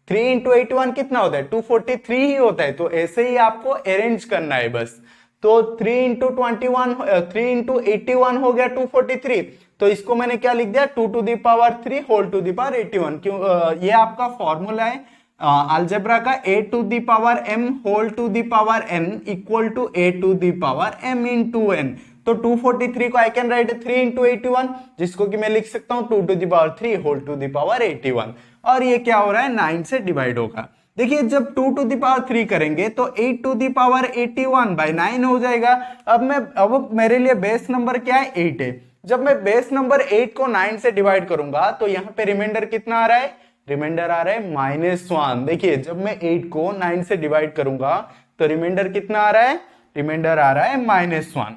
3 into 81 कितना होता है, 243 ही होता है। तो ऐसे ही आपको अरेंज करना है बस। तो 3 इंटू 81 हो गया 243। तो इसको मैंने क्या लिख दिया, 2 to the power 3 whole to the power 81। क्यों, ये आपका फॉर्मूला है अलजेब्रा का, a to the power m whole to the power n equal to a to the power m into n। तो 243 को आई कैन राइट 3 इंटू 81, जिसको कि मैं लिख सकता हूं 2 to the power 3 whole to the power 81। और ये क्या हो रहा है, 9 से डिवाइड होगा। देखिए जब 2 टू द पावर 3 करेंगे तो 8 टू द पावर 81 बाई 9 हो जाएगा। अब मेरे लिए बेस नंबर क्या है, 8 है। जब मैं बेस नंबर 8 को 9 से डिवाइड करूंगा तो यहाँ पे रिमाइंडर कितना आ रहा है, रिमाइंडर आ रहा है -1। देखिए जब मैं 8 को 9 से डिवाइड करूंगा तो रिमाइंडर कितना आ रहा है, रिमाइंडर आ रहा है -1।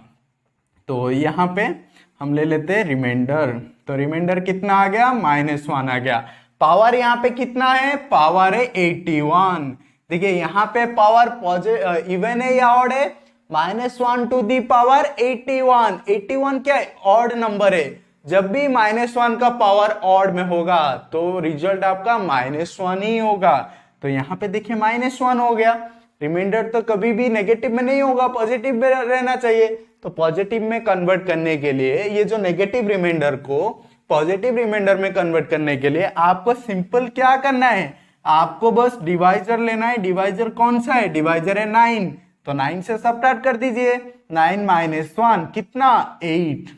तो यहां पे हम ले लेते हैं रिमाइंडर। तो रिमाइंडर कितना आ गया, -1 आ गया। पावर यहाँ पे कितना है, पावर है 81। देखिए यहाँ पे पावर इवन है या ऑड है, -1 टू दी पावर 81। 81 क्या है, ऑड नंबर है। जब भी -1 का पावर ऑड में होगा तो रिजल्ट आपका -1 ही होगा। तो यहाँ पे देखिए -1 हो गया। रिमाइंडर तो कभी भी नेगेटिव में नहीं होगा, पॉजिटिव में रहना चाहिए। तो पॉजिटिव में कन्वर्ट करने के लिए, ये जो नेगेटिव रिमाइंडर को पॉजिटिव रिमाइंडर में कन्वर्ट करने के लिए आपको सिंपल क्या करना है, आपको बस डिवाइजर लेना है। डिवाइजर कौन सा है, डिवाइजर है 9। तो 9 से सबट्रैक्ट कर दीजिए, 9 - 1 कितना, 8।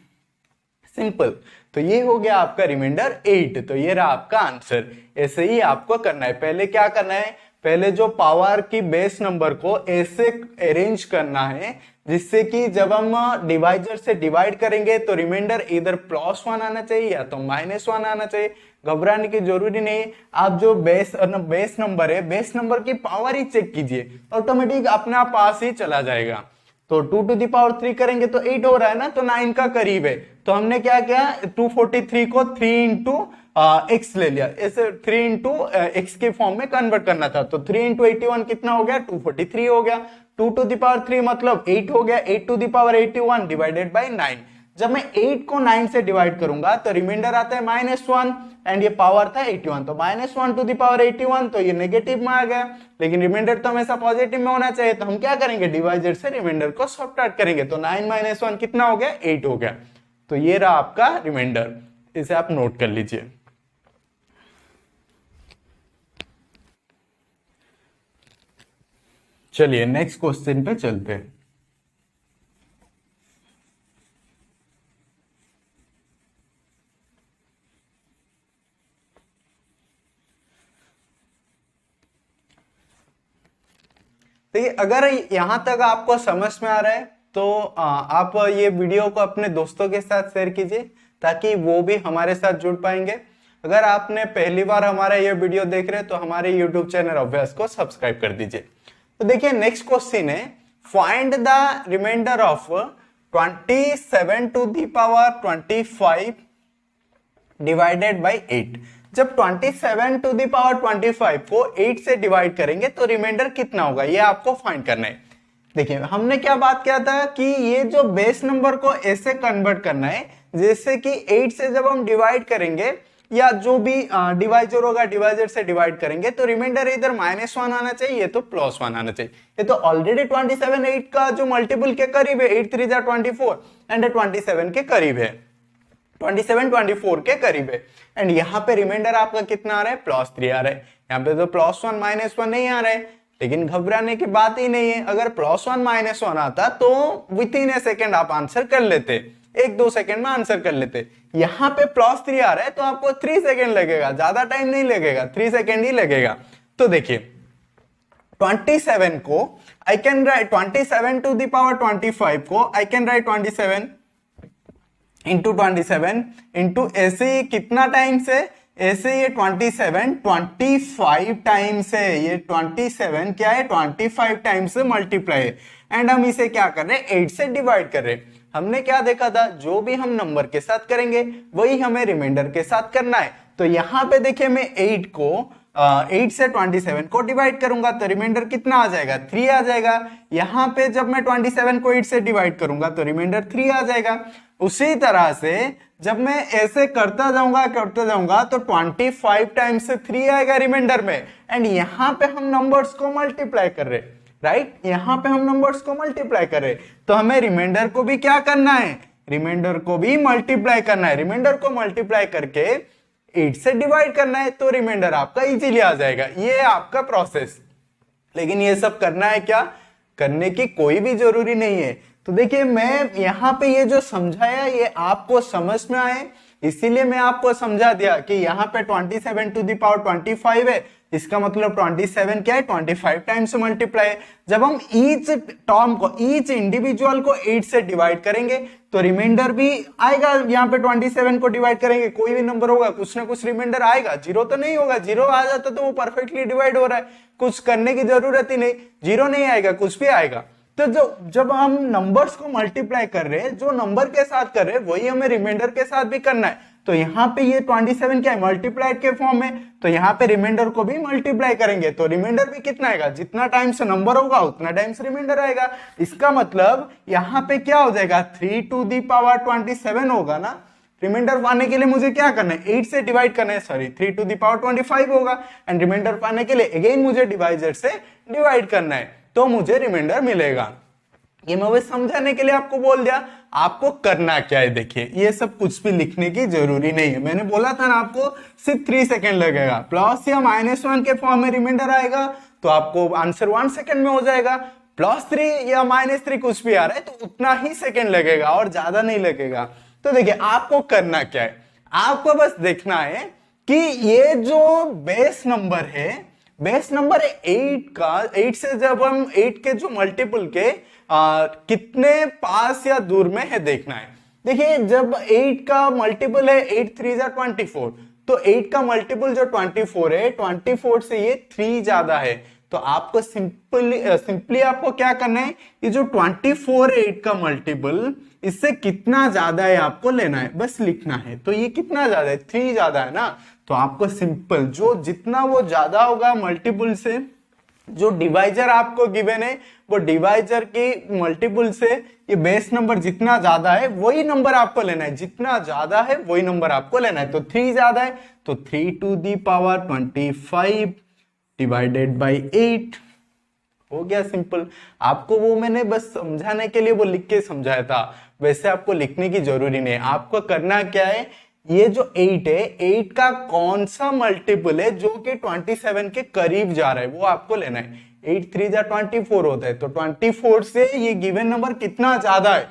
सिंपल। तो ये हो गया आपका रिमाइंडर 8। तो ये रहा आपका आंसर। ऐसे ही आपको करना है। पहले क्या करना है, पहले जो पावर की बेस नंबर को ऐसे अरेंज करना है जिससे कि जब हम डिवाइजर से डिवाइड करेंगे तो रिमाइंडर इधर +1 आना चाहिए या तो -1 आना चाहिए। घबराने की जरूरी नहीं। आप जो बेस नंबर है, बेस नंबर की पावर ही चेक कीजिए, ऑटोमेटिक अपने आप पास ही चला जाएगा। तो 2⁻³ करेंगे तो 8 हो रहा है ना, तो 9 का करीब है। तो हमने क्या किया, 243 को 3 इंटू x ले लिया, ऐसे 3 इंटू x के फॉर्म में कन्वर्ट करना था। तो 3 इंटू 81 कितना हो गया, 243 हो गया। 2⁻³ मतलब 8 हो गया। 8⁻81 डिवाइडेड बाई 9। जब मैं 8 को 9 से डिवाइड करूंगा तो रिमाइंडर आता है -1 एंड ये पावर था 81, तो -1⁻81, तो ये नेगेटिव में आ गया। लेकिन रिमाइंडर तो हमेशा पॉजिटिव में होना चाहिए, तो हम क्या करेंगे, डिवाइजर से रिमाइंडर को सब्ट्रैक्ट करेंगे। तो 9 - 1 कितना हो गया, 8 हो गया। तो ये रहा आपका रिमाइंडर, इसे आप नोट कर लीजिए। चलिए नेक्स्ट क्वेश्चन पे चलते हैं। देखिए, अगर यहां तक आपको समझ में आ रहा है तो आप ये वीडियो को अपने दोस्तों के साथ शेयर कीजिए ताकि वो भी हमारे साथ जुड़ पाएंगे। अगर आपने पहली बार हमारा ये वीडियो देख रहे हैं तो हमारे YouTube चैनल अभ्यास को सब्सक्राइब कर दीजिए। तो देखिए नेक्स्ट क्वेश्चन है, find the remainder of 27⁻25 divided by 8। जब 27⁻25 को 8 से डिवाइड करेंगे तो रिमाइंडर कितना होगा, ये आपको फाइंड करना है। देखिए हमने क्या बात किया था कि ये जो बेस नंबर को ऐसे कन्वर्ट करना है जैसे कि 8 से जब हम डिवाइड करेंगे या जो भी डिवाइजर होगा, डिवाइजर से डिवाइड करेंगे तो रिमाइंडर इधर -1 आना चाहिए, तो +1 आना चाहिए। ये तो ऑलरेडी 27 8 का जो मल्टीपल के करीब है, 8 3 24 एंड 27 के करीब है, 27 24 के करीब है। एंड यहाँ पे रिमाइंडर आपका कितना आ रहा है, +3 आ रहा है। यहाँ पे तो +1 -1 नहीं आ रहा है, लेकिन घबराने की बात ही नहीं है। अगर +1 -1 आता तो विद इन ए सेकेंड आप आंसर कर लेते, 1-2 सेकेंड में आंसर कर लेते। यहाँ पे +3 आ रहा है तो आपको 3 सेकेंड लगेगा, ज्यादा टाइम नहीं लगेगा, 3 सेकेंड ही लगेगा। तो देखिए 27 को आई कैन राइट 27⁻25 को I can write 27 into 27 into ऐसे कितना टाइम से, ऐसे ये 27 25 टाइम्स है, ये 27 क्या है 25 टाइम्स से मल्टीप्लाई है। एंड हम इसे क्या कर रहे हैं, 8 से डिवाइड कर रहे हैं। हमने क्या देखा था, जो भी हम नंबर के साथ करेंगे वही हमें रिमाइंडर के साथ करना है। तो यहाँ पे देखिए मैं 8 से 27 को डिवाइड करूंगा तो रिमाइंडर कितना आ जाएगा, 3 आ जाएगा। यहाँ पे जब मैं 27 को 8 से डिवाइड करूंगा तो रिमाइंडर 3 आ जाएगा। उसी तरह से जब मैं ऐसे करता जाऊंगा तो 25 टाइम्स से 3 आएगा रिमाइंडर में। एंड यहाँ पे हम नंबर्स को मल्टीप्लाई कर रहे, राइट, यहाँ पे हम नंबर्स को मल्टीप्लाई कर रहे, तो हमें रिमाइंडर को भी क्या करना है, रिमाइंडर को भी मल्टीप्लाई करना है। रिमाइंडर को मल्टीप्लाई करके 8 से डिवाइड करना है तो रिमाइंडर आपका इजीली आ जाएगा। ये है आपका प्रोसेस। लेकिन ये सब करना है क्या, करने की कोई भी जरूरी नहीं है। तो देखिए मैं यहाँ पे ये जो समझाया ये आपको समझ में आए, इसीलिए मैं आपको समझा दिया कि यहाँ पे 27⁻25 है, इसका मतलब 27 क्या है, 25 टाइम्स मल्टीप्लाई। जब हम ईच टर्म को, ईच इंडिविजुअल को 8 से डिवाइड करेंगे तो रिमाइंडर भी आएगा। यहाँ पे 27 को डिवाइड करेंगे, कोई भी नंबर होगा कुछ ना कुछ रिमाइंडर आएगा, 0 तो नहीं होगा। 0 आ जाता तो वो परफेक्टली डिवाइड हो रहा है, कुछ करने की जरूरत ही नहीं, 0 नहीं आएगा, कुछ भी आएगा। तो जब हम नंबर्स को मल्टीप्लाई कर रहे हैं, जो नंबर के साथ कर रहे हैं वही हमें रिमाइंडर के साथ भी करना है। तो यहाँ पे ये 27 क्या है, मल्टीप्लाइड के फॉर्म में, तो यहाँ पे रिमाइंडर को भी मल्टीप्लाई करेंगे तो रिमाइंडर भी कितना आएगा, जितना टाइम्स नंबर होगा उतना टाइम्स रिमाइंडर आएगा। इसका मतलब यहाँ पे क्या हो जाएगा, 3⁻27 होगा ना। रिमाइंडर पाने के लिए मुझे क्या करना है, 8 से डिवाइड करना है, सॉरी 3⁻25 होगा। एंड रिमाइंडर पाने के लिए अगेन मुझे डिवाइजर से डिवाइड करना है तो मुझे रिमाइंडर मिलेगा। ये मैं वही समझाने के लिए आपको बोल दिया, आपको करना क्या है। देखिए ये सब कुछ भी लिखने की जरूरी नहीं है, मैंने बोला था ना आपको सिर्फ 3 सेकेंड लगेगा। प्लस या -1 के फॉर्म में रिमाइंडर आएगा तो आपको आंसर 1 सेकेंड में हो जाएगा। +3 या -3 कुछ भी आ रहा है तो उतना ही सेकेंड लगेगा और ज्यादा नहीं लगेगा। तो देखिए आपको करना क्या है, आपको बस देखना है कि ये जो बेस नंबर है बेस नंबर है 8 का। 8 से जब हम 8 के जो मल्टीपल के कितने पास या दूर में है देखना है। देखिए जब 8 का मल्टीपल है 8 3 जा 24, तो 8 का मल्टीपल जो 24 है, 24 से ये 3 ज्यादा है। तो आपको सिंपली आपको क्या करना है, ये जो 24 है 8 का मल्टीपल, इससे कितना ज्यादा है आपको लेना है, बस लिखना है। तो ये कितना ज्यादा है, 3 ज्यादा है ना। तो आपको सिंपल जो जितना वो ज्यादा होगा मल्टीपल से, जो डिवाइजर आपको गिवन है वो डिवाइजर की मल्टीपल से ये बेस नंबर जितना ज्यादा है वही नंबर आपको लेना है, जितना ज्यादा है वही नंबर आपको लेना है। तो 3 ज्यादा है तो 3 to the power 25 divided by 8 हो गया सिंपल। आपको वो मैंने बस समझाने के लिए वो लिख के समझाया था, वैसे आपको लिखने की जरूरी नहीं है। आपको करना क्या है, ये जो 8 है 8 का कौन सा मल्टीपल है जो कि 27 के करीब जा रहा है वो आपको लेना है। 8 3 जा 24 होता है, तो 24 से ये गिवन नंबर कितना ज्यादा है,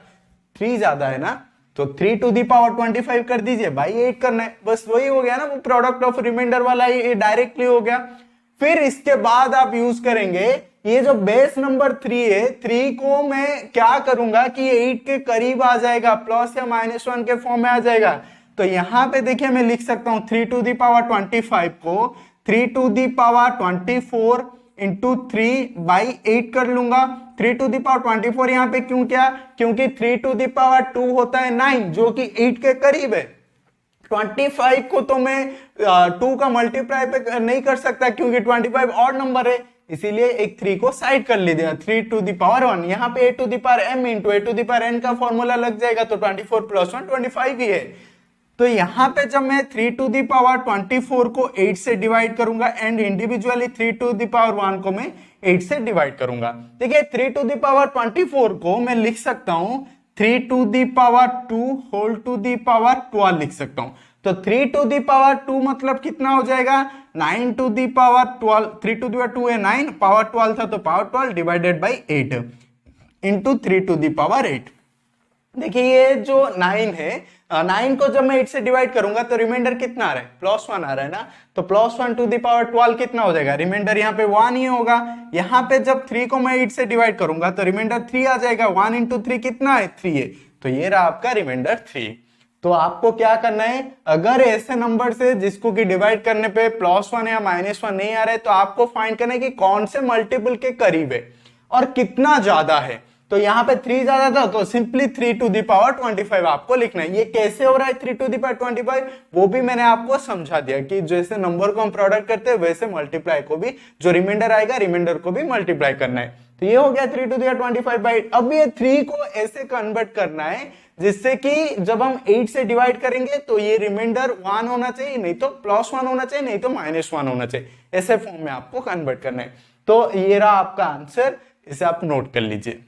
3 ज्यादा है ना। तो 3 टू दी पावर 25 कर दीजिए, बाई 8 करना है, बस वही हो गया ना, वो प्रोडक्ट ऑफ रिमाइंडर वाला ये डायरेक्टली हो गया। फिर इसके बाद आप यूज करेंगे ये जो बेस नंबर 3 है, 3 को मैं क्या करूंगा कि ये 8 के करीब आ जाएगा, प्लस या -1 के फॉर्म में आ जाएगा। तो यहां पे देखिए मैं लिख सकता हूं 3 टू दी पावर 25 को 3 to the power 24 into 3 by 8 कर लूंगा। 3 टू दी पावर 24 यहां पे क्यों किया, क्योंकि 3 टू दी पावर 2 होता है 9 जो कि 8 के करीब है। 25 को तो मैं 2 का मल्टीप्लाई पे नहीं कर सकता क्योंकि 25 ऑड नंबर है, इसीलिए एक 3 को साइड कर लीजिएगा। 3 टू दी पावर 1, यहाँ पे a to the power m into a to the power n का फॉर्मूला लग जाएगा, तो 24 प्लस 1 25 ही है। तो यहां पे जब मैं 3 टू दी पावर 24 को 8 से डिवाइड करूंगा and individually 3 to the power 1 को मैं 8 से डिवाइड करूंगा। देखिए 3 टू दी पावर 24 को मैं लिख सकता हूं 3 to the power 2 whole to the power 12 लिख सकता हूं। तो 3 टू दी पावर 2 मतलब कितना हो जाएगा, 9 to the power 12, 3 to the power 2 है 9, पावर 12 था तो power 12 by by 8 into 3 to the power 8। देखिए ये जो 9 है, 9 को जब मैं 8 से डिवाइड करूंगा तो रिमाइंडर कितना आ रहा है, +1 आ रहा है ना। तो +1 टू दी पावर 12 कितना हो जाएगा, रिमाइंडर यहाँ पे 1 ही होगा। यहाँ पे जब 3 को मैं 8 से डिवाइड करूंगा तो रिमाइंडर 3 आ जाएगा। 1 इंटू 3 कितना है, 3 है। तो ये रहा आपका रिमाइंडर 3। तो आपको क्या करना है, अगर ऐसे नंबर से जिसको कि डिवाइड करने पे +1 या -1 नहीं आ रहा है तो आपको फाइंड करना है कि कौन से मल्टीपल के करीब है और कितना ज्यादा है। तो यहाँ पे 3 ज्यादा था तो सिंपली 3 टू दी पावर 25 आपको लिखना है। ये कैसे हो रहा है 3 टू दी पावर 25, वो भी मैंने आपको समझा दिया कि जैसे नंबर को हम प्रोडक्ट करते हैं वैसे मल्टीप्लाई को भी, जो रिमाइंडर आएगा रिमाइंडर को भी मल्टीप्लाई करना है। तो ये हो गया 3 टू दी पावर 25 बाई। अब ये 3 को ऐसे कन्वर्ट करना है जिससे कि जब हम 8 से डिवाइड करेंगे तो ये रिमाइंडर 1 होना चाहिए, नहीं तो +1 होना चाहिए, नहीं तो -1 होना चाहिए। ऐसे फॉर्म में आपको कन्वर्ट करना है। तो ये रहा आपका आंसर, इसे आप नोट कर लीजिए।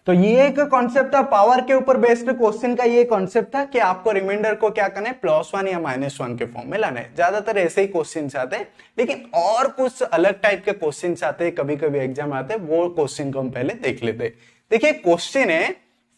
तो ये एक कॉन्सेप्ट था पावर के ऊपर बेस्ड क्वेश्चन का। ये कॉन्सेप्ट था कि आपको रिमाइंडर को क्या करना है, +1 या -1 के फॉर्म में लाना है। ज्यादातर ऐसे ही क्वेश्चन आते हैं, लेकिन और कुछ अलग टाइप के क्वेश्चन आते हैं, कभी कभी एग्जाम आते हैं, वो क्वेश्चन को हम पहले देख लेते हैं। देखिए क्वेश्चन है,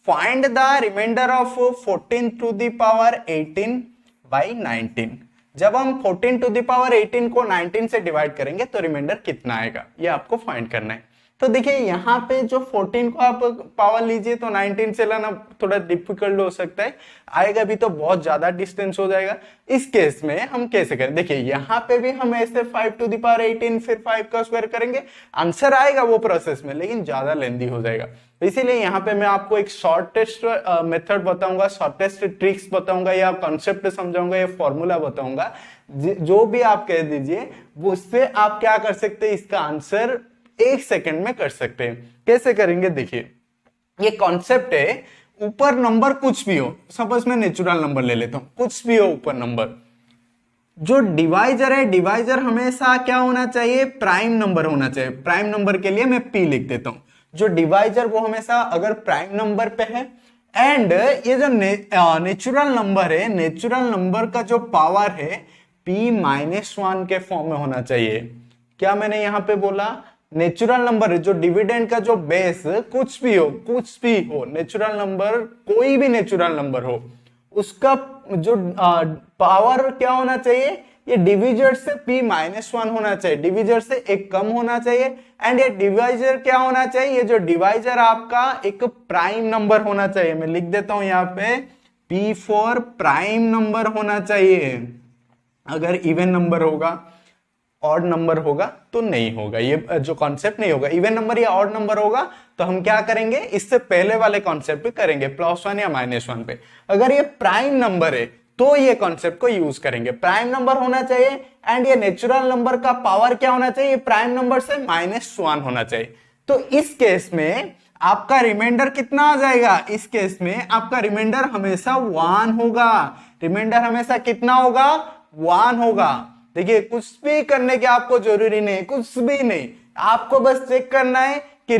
find the remainder of 14 to the power 18 by 19। जब हम 14 टू द पावर 18 को 19 से डिवाइड करेंगे तो रिमाइंडर कितना आएगा, ये आपको फाइंड करना है। तो देखिए यहाँ पे जो 14 को आप पावर लीजिए तो 19 से लाना थोड़ा डिफिकल्ट हो सकता है, आएगा भी तो बहुत ज्यादा डिस्टेंस हो जाएगा। इस केस में हम कैसे करें, देखिए यहाँ पे भी हम ऐसे 5 टू द पावर 18 फिर 5 का स्क्वायर करेंगे, आंसर आएगा वो प्रोसेस में, लेकिन ज्यादा लेंदी हो जाएगा। तो इसीलिए यहाँ पे मैं आपको एक शॉर्टेस्ट मेथड बताऊंगा, शॉर्टेस्ट ट्रिक्स बताऊंगा, या कॉन्सेप्ट समझाऊंगा, या फॉर्मूला बताऊंगा, जो भी आप कह दीजिए वो उससे आप क्या कर सकते हैं, इसका आंसर 1 सेकंड में कर सकते हैं। कैसे करेंगे, देखिए ये कॉन्सेप्ट है, ऊपर नंबर कुछ भी हो, सपोज मैं नेचुरल नंबर ले लेता हूं, कुछ भी हो ऊपर नंबर, जो डिवाइजर है, डिवाइजर हमेशा क्या होना चाहिए, प्राइम नंबर होना चाहिए। प्राइम नंबर के लिए मैं P लिख देता हूं, जो डिवाइजर वो हमेशा अगर प्राइम नंबर पे है, एंड ये जो नेचुरल नंबर है, नेचुरल नंबर का जो पावर है P-1 के फॉर्म में होना चाहिए। क्या मैंने यहाँ पे बोला, नेचुरल नंबर जो डिविडेंड का जो बेस कुछ भी हो, नेचुरल नंबर कोई भी नेचुरल नंबर हो, उसका जो पावर क्या होना चाहिए, ये डिविजर से p-1 होना चाहिए, डिविजर से एक कम होना चाहिए। एंड ये डिवाइजर क्या होना चाहिए, ये जो डिवाइजर आपका एक प्राइम नंबर होना चाहिए। मैं लिख देता हूं यहाँ पे p4 प्राइम नंबर होना चाहिए। अगर इवन नंबर होगा, ऑड नंबर होगा तो नहीं होगा, ये जो कॉन्सेप्ट नहीं होगा। इवन नंबर या ऑड नंबर होगा तो हम क्या करेंगे, इससे पहले वाले कॉन्सेप्ट पे करेंगे, +1 या -1 पे। अगर ये प्राइम नंबर है तो ये कॉन्सेप्ट को यूज करेंगे, प्राइम नंबर होना चाहिए। एंड ये नेचुरल नंबर का पावर क्या होना चाहिए, प्राइम नंबर से -1 होना चाहिए। तो इस केस में आपका रिमाइंडर कितना आ जाएगा, इस केस में आपका रिमाइंडर हमेशा 1 होगा। रिमाइंडर हमेशा कितना होगा, 1 होगा। देखिए कुछ भी करने की आपको जरूरी नहीं, कुछ भी नहीं, आपको बस चेक करना है कि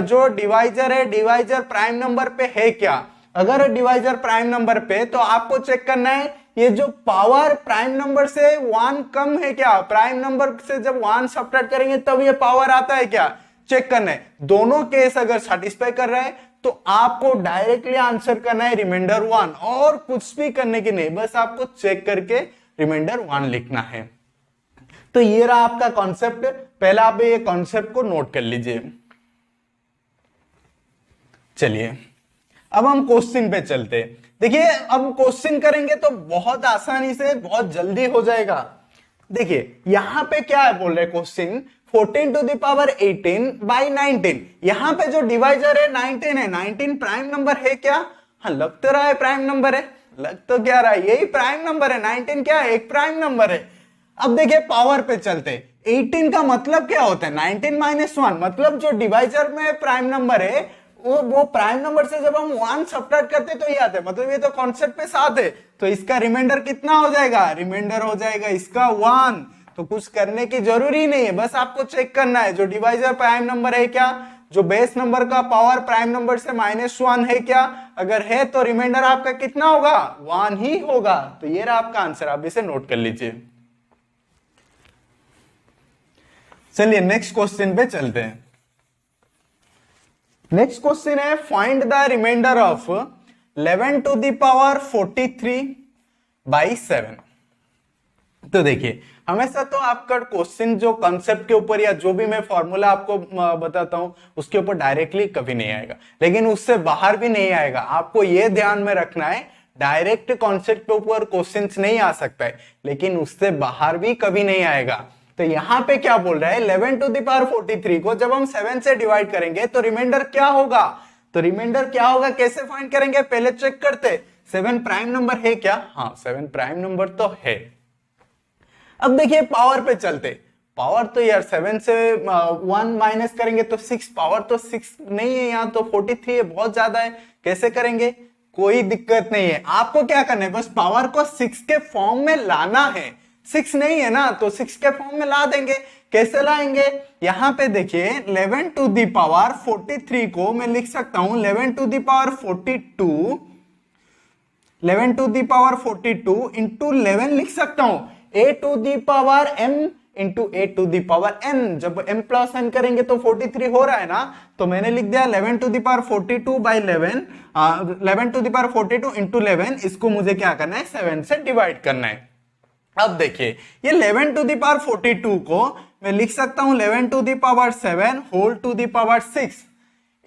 जो डिवाइजर है, डिवाइजर प्राइम नंबर पे है क्या। अगर डिवाइजर प्राइम नंबर पे, तो आपको चेक करना है ये जो पावर प्राइम नंबर से 1 कम है क्या, प्राइम नंबर से जब 1 सब्ट्रैक्ट करेंगे तब ये पावर आता है क्या, चेक करना है। दोनों केस अगर सेटिस्फाई कर रहा है तो आपको डायरेक्टली आंसर करना है रिमाइंडर 1, और कुछ भी करने की नहीं, बस आपको चेक करके रिमाइंडर 1 लिखना है। तो ये रहा आपका कॉन्सेप्ट। पहले आप ये कॉन्सेप्ट को नोट कर लीजिए। चलिए अब हम क्वेश्चन पे चलते हैं। देखिए अब क्वेश्चन करेंगे तो बहुत आसानी से, बहुत जल्दी हो जाएगा। देखिए यहां पे क्या है बोल रहे क्वेश्चन, 14⁻18/19। यहां पे जो डिवाइजर है 19 है, 19 प्राइम नंबर है क्या, हाँ लग तो रहा है प्राइम नंबर है, लग तो क्या रहा है, यही प्राइम नंबर है, 19 क्या है, एक प्राइम नंबर है। अब देखिए पावर पे चलते, 18 का मतलब क्या होता है, 19 -1, मतलब जो डिवाइजर में प्राइम नंबर है वो प्राइम नंबर से जब हम 1 सब्ट्रैक्ट करते तो ये आता है, मतलब ये तो कॉन्सेप्ट पे साथ है। तो इसका रिमाइंडर कितना हो जाएगा, रिमाइंडर हो जाएगा इसका 1। तो कुछ करने की जरूरी नहीं है, बस आपको चेक करना है जो डिवाइजर प्राइम नंबर है क्या, जो बेस नंबर का पावर प्राइम नंबर से -1 है क्या। अगर है तो रिमाइंडर आपका कितना होगा, 1 ही होगा। तो ये रहा आपका आंसर, आप इसे नोट कर लीजिए। चलिए नेक्स्ट क्वेश्चन पे चलते हैं। नेक्स्ट क्वेश्चन है, फाइंड द रिमाइंडर ऑफ 11⁻43/7। तो देखिए हमेशा तो आपका क्वेश्चन जो कॉन्सेप्ट के ऊपर या जो भी मैं फॉर्मूला आपको बताता हूं उसके ऊपर डायरेक्टली कभी नहीं आएगा, लेकिन उससे बाहर भी नहीं आएगा। आपको यह ध्यान में रखना है डायरेक्ट कॉन्सेप्ट के ऊपर क्वेश्चंस नहीं आ सकता है, लेकिन उससे बाहर भी कभी नहीं आएगा। तो यहां पे क्या बोल रहा है, 11⁻43 को जब हम 7 से डिवाइड करेंगे तो रिमाइंडर क्या होगा, तो रिमाइंडर क्या होगा कैसे फाइंड करेंगे, पहले चेक करते 7 प्राइम नंबर है क्या, हाँ 7 प्राइम नंबर तो है। अब देखिए पावर पे चलते, पावर तो यार 7 से 1 माइनस करेंगे तो 6, पावर तो 6 नहीं है यहाँ, तो 43 है, बहुत ज्यादा है, कैसे करेंगे, कोई दिक्कत नहीं है। आपको क्या करना है, बस पावर को 6 के फॉर्म में लाना है। 6 नहीं है ना, तो 6 के फॉर्म में ला देंगे। कैसे लाएंगे, यहां पे देखिए 11⁻43 को मैं लिख सकता हूं 11⁻42, 11⁻42 इंटू 11 लिख सकता हूं, a⁻m इंटू a⁻n। जब m प्लस n करेंगे तो 43 हो रहा है ना, तो मैंने लिख दिया 11⁻42/11, 11⁻42 इंटू 11, इसको मुझे क्या करना है 7 से डिवाइड करना है। अब देखिए ये 11⁻42 को मैं लिख सकता हूं 11⁻7 whole to the power 6,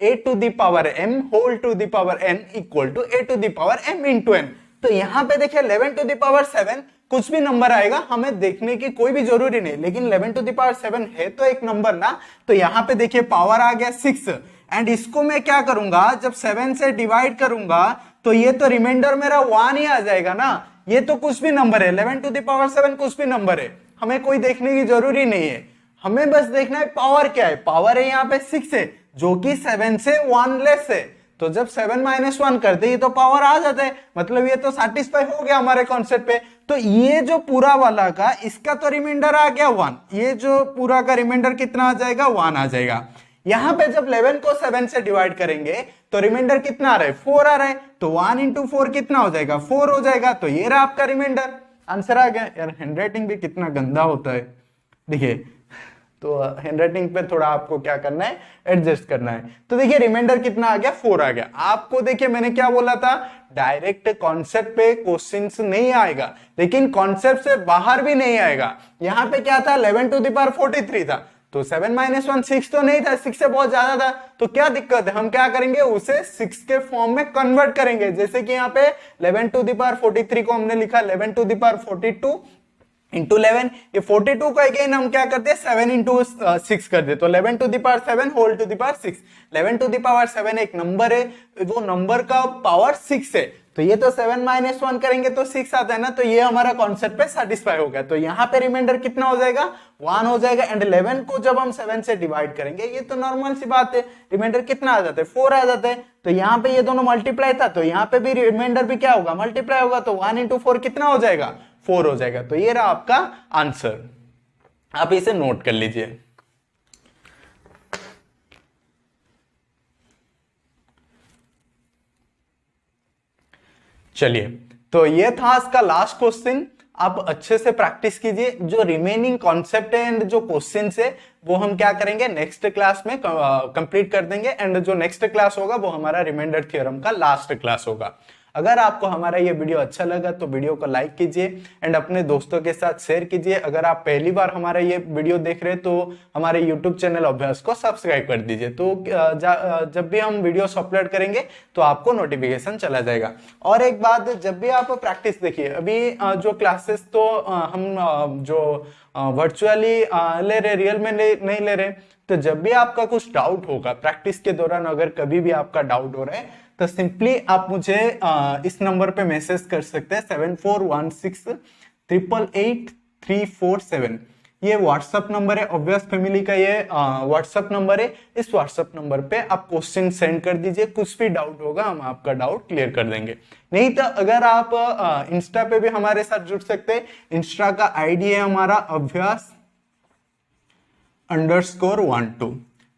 a⁻m whole to the power n equal to a⁻m into n। तो यहां पे देखिए 11⁻7 कुछ भी नंबर आएगा, हमें देखने की कोई भी जरूरी नहीं, लेकिन 11⁻7 है तो एक नंबर ना, तो यहां पे देखिए पावर आ गया 6। एंड इसको मैं क्या करूंगा, जब 7 से डिवाइड करूंगा तो ये तो रिमाइंडर मेरा 1 ही आ जाएगा ना, ये तो कुछ भी नंबर है, 11⁻7 कुछ भी नंबर है, हमें कोई देखने की जरूरी नहीं है। हमें बस देखना है पावर क्या है, पावर है यहाँ पे 6 है, जो कि 7 से 1 लेस है। तो जब 7 - 1 करते हैं तो पावर आ जाता है, मतलब ये तो सेटिस्फाई हो गया हमारे कॉन्सेप्ट पे। तो ये जो पूरा वाला का इसका तो रिमाइंडर आ गया 1, ये जो पूरा का रिमाइंडर कितना आ जाएगा, 1 आ जाएगा। यहां पे जब 11 को 7 से डिवाइड करेंगे तो रिमाइंडर कितना आ रहा है, 4 आ रहा है, तो 1 इंटू 4 कितना हो जाएगा, 4 हो जाएगा। तो ये रहा आपका रिमाइंडर, आंसर आ गया। यार हैंडराइटिंग भी कितना गंदा होता है, देखिए तो हैंडराइटिंग पे थोड़ा आपको क्या करना है, एडजस्ट करना है। तो देखिए रिमाइंडर कितना आ गया, 4 आ गया। आपको देखिए मैंने क्या बोला था, डायरेक्ट कॉन्सेप्ट पे क्वेश्चंस नहीं आएगा, लेकिन कॉन्सेप्ट से बाहर भी नहीं आएगा। यहाँ पे क्या था, 11 टू द पावर 43 था, तो 7 माइनस 1 6 तो नहीं था, 6 से बहुत ज्यादा था, तो क्या दिक्कत है, हम क्या करेंगे उसे 6 के फॉर्म में कन्वर्ट करेंगे। जैसे कि यहाँ पे 11 टू द पावर 43 को हमने लिखा 11 टू द पावर 42 इंटू 11, ये 42 को अगेन हम क्या करते हैं 7 इंटू 6 कर दे, तो 11 to the power 7 whole to the power 6। 11 to the power 7 एक नंबर है, वो नंबर का पावर 6 है, तो ये तो 7 माइनस 1 करेंगे तो 6 आता है ना, तो ये हमारा कॉन्सेप्ट पे सेटिस्फाई हो गया। तो यहाँ पे रिमाइंडर कितना हो जाएगा, 1 हो जाएगा। एंड 11 को जब हम 7 से डिवाइड करेंगे, ये तो नॉर्मल सी बात है, रिमाइंडर कितना आ जाता है, 4 आ जाता है। तो यहाँ पे ये दोनों मल्टीप्लाई था, तो यहाँ पे भी रिमाइंडर भी क्या होगा, मल्टीप्लाई होगा, तो 1 इंटू 4 कितना हो जाएगा, 4 हो जाएगा। तो ये रहा आपका आंसर, आप इसे नोट कर लीजिए। चलिए, तो ये था इसका लास्ट क्वेश्चन। आप अच्छे से प्रैक्टिस कीजिए, जो रिमेनिंग कॉन्सेप्ट है एंड जो क्वेश्चन है वो हम क्या करेंगे नेक्स्ट क्लास में कंप्लीट कर देंगे। एंड जो नेक्स्ट क्लास होगा वो हमारा रिमाइंडर थ्योरम का लास्ट क्लास होगा। अगर आपको हमारा ये वीडियो अच्छा लगा तो वीडियो को लाइक कीजिए एंड अपने दोस्तों के साथ शेयर कीजिए। अगर आप पहली बार हमारा ये वीडियो देख रहे हैं तो हमारे यूट्यूब चैनल अभ्यास को सब्सक्राइब कर दीजिए, तो जब भी हम वीडियोस अपलोड करेंगे तो आपको नोटिफिकेशन चला जाएगा। और एक बात, जब भी आप प्रैक्टिस देखिए, अभी जो क्लासेस तो हम जो वर्चुअली ले रहे, रियल में नहीं ले रहे, तो जब भी आपका कुछ डाउट होगा प्रैक्टिस के दौरान, अगर कभी भी आपका डाउट हो रहा है तो सिंपली आप मुझे इस नंबर पे मैसेज कर सकते हैं 7416888347। ये व्हाट्सएप नंबर है, ऑब्वियस फैमिली का ये व्हाट्सएप नंबर है। इस व्हाट्सएप नंबर पे आप क्वेश्चन सेंड कर दीजिए, कुछ भी डाउट होगा हम आपका डाउट क्लियर कर देंगे। नहीं तो अगर आप इंस्टा पे भी हमारे साथ जुड़ सकते हैं, इंस्टा का आईडी है हमारा अभ्यास_12।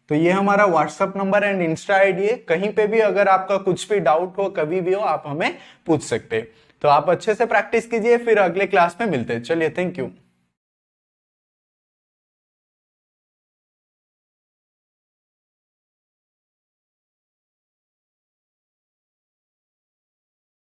तो ये हमारा WhatsApp number and Insta ID है। कहीं पे भी अगर आपका कुछ भी डाउट हो, कभी भी हो, आप हमें पूछ सकते हैं। तो आप अच्छे से प्रैक्टिस कीजिए, फिर अगले क्लास में मिलते हैं। चलिए, थैंक यू।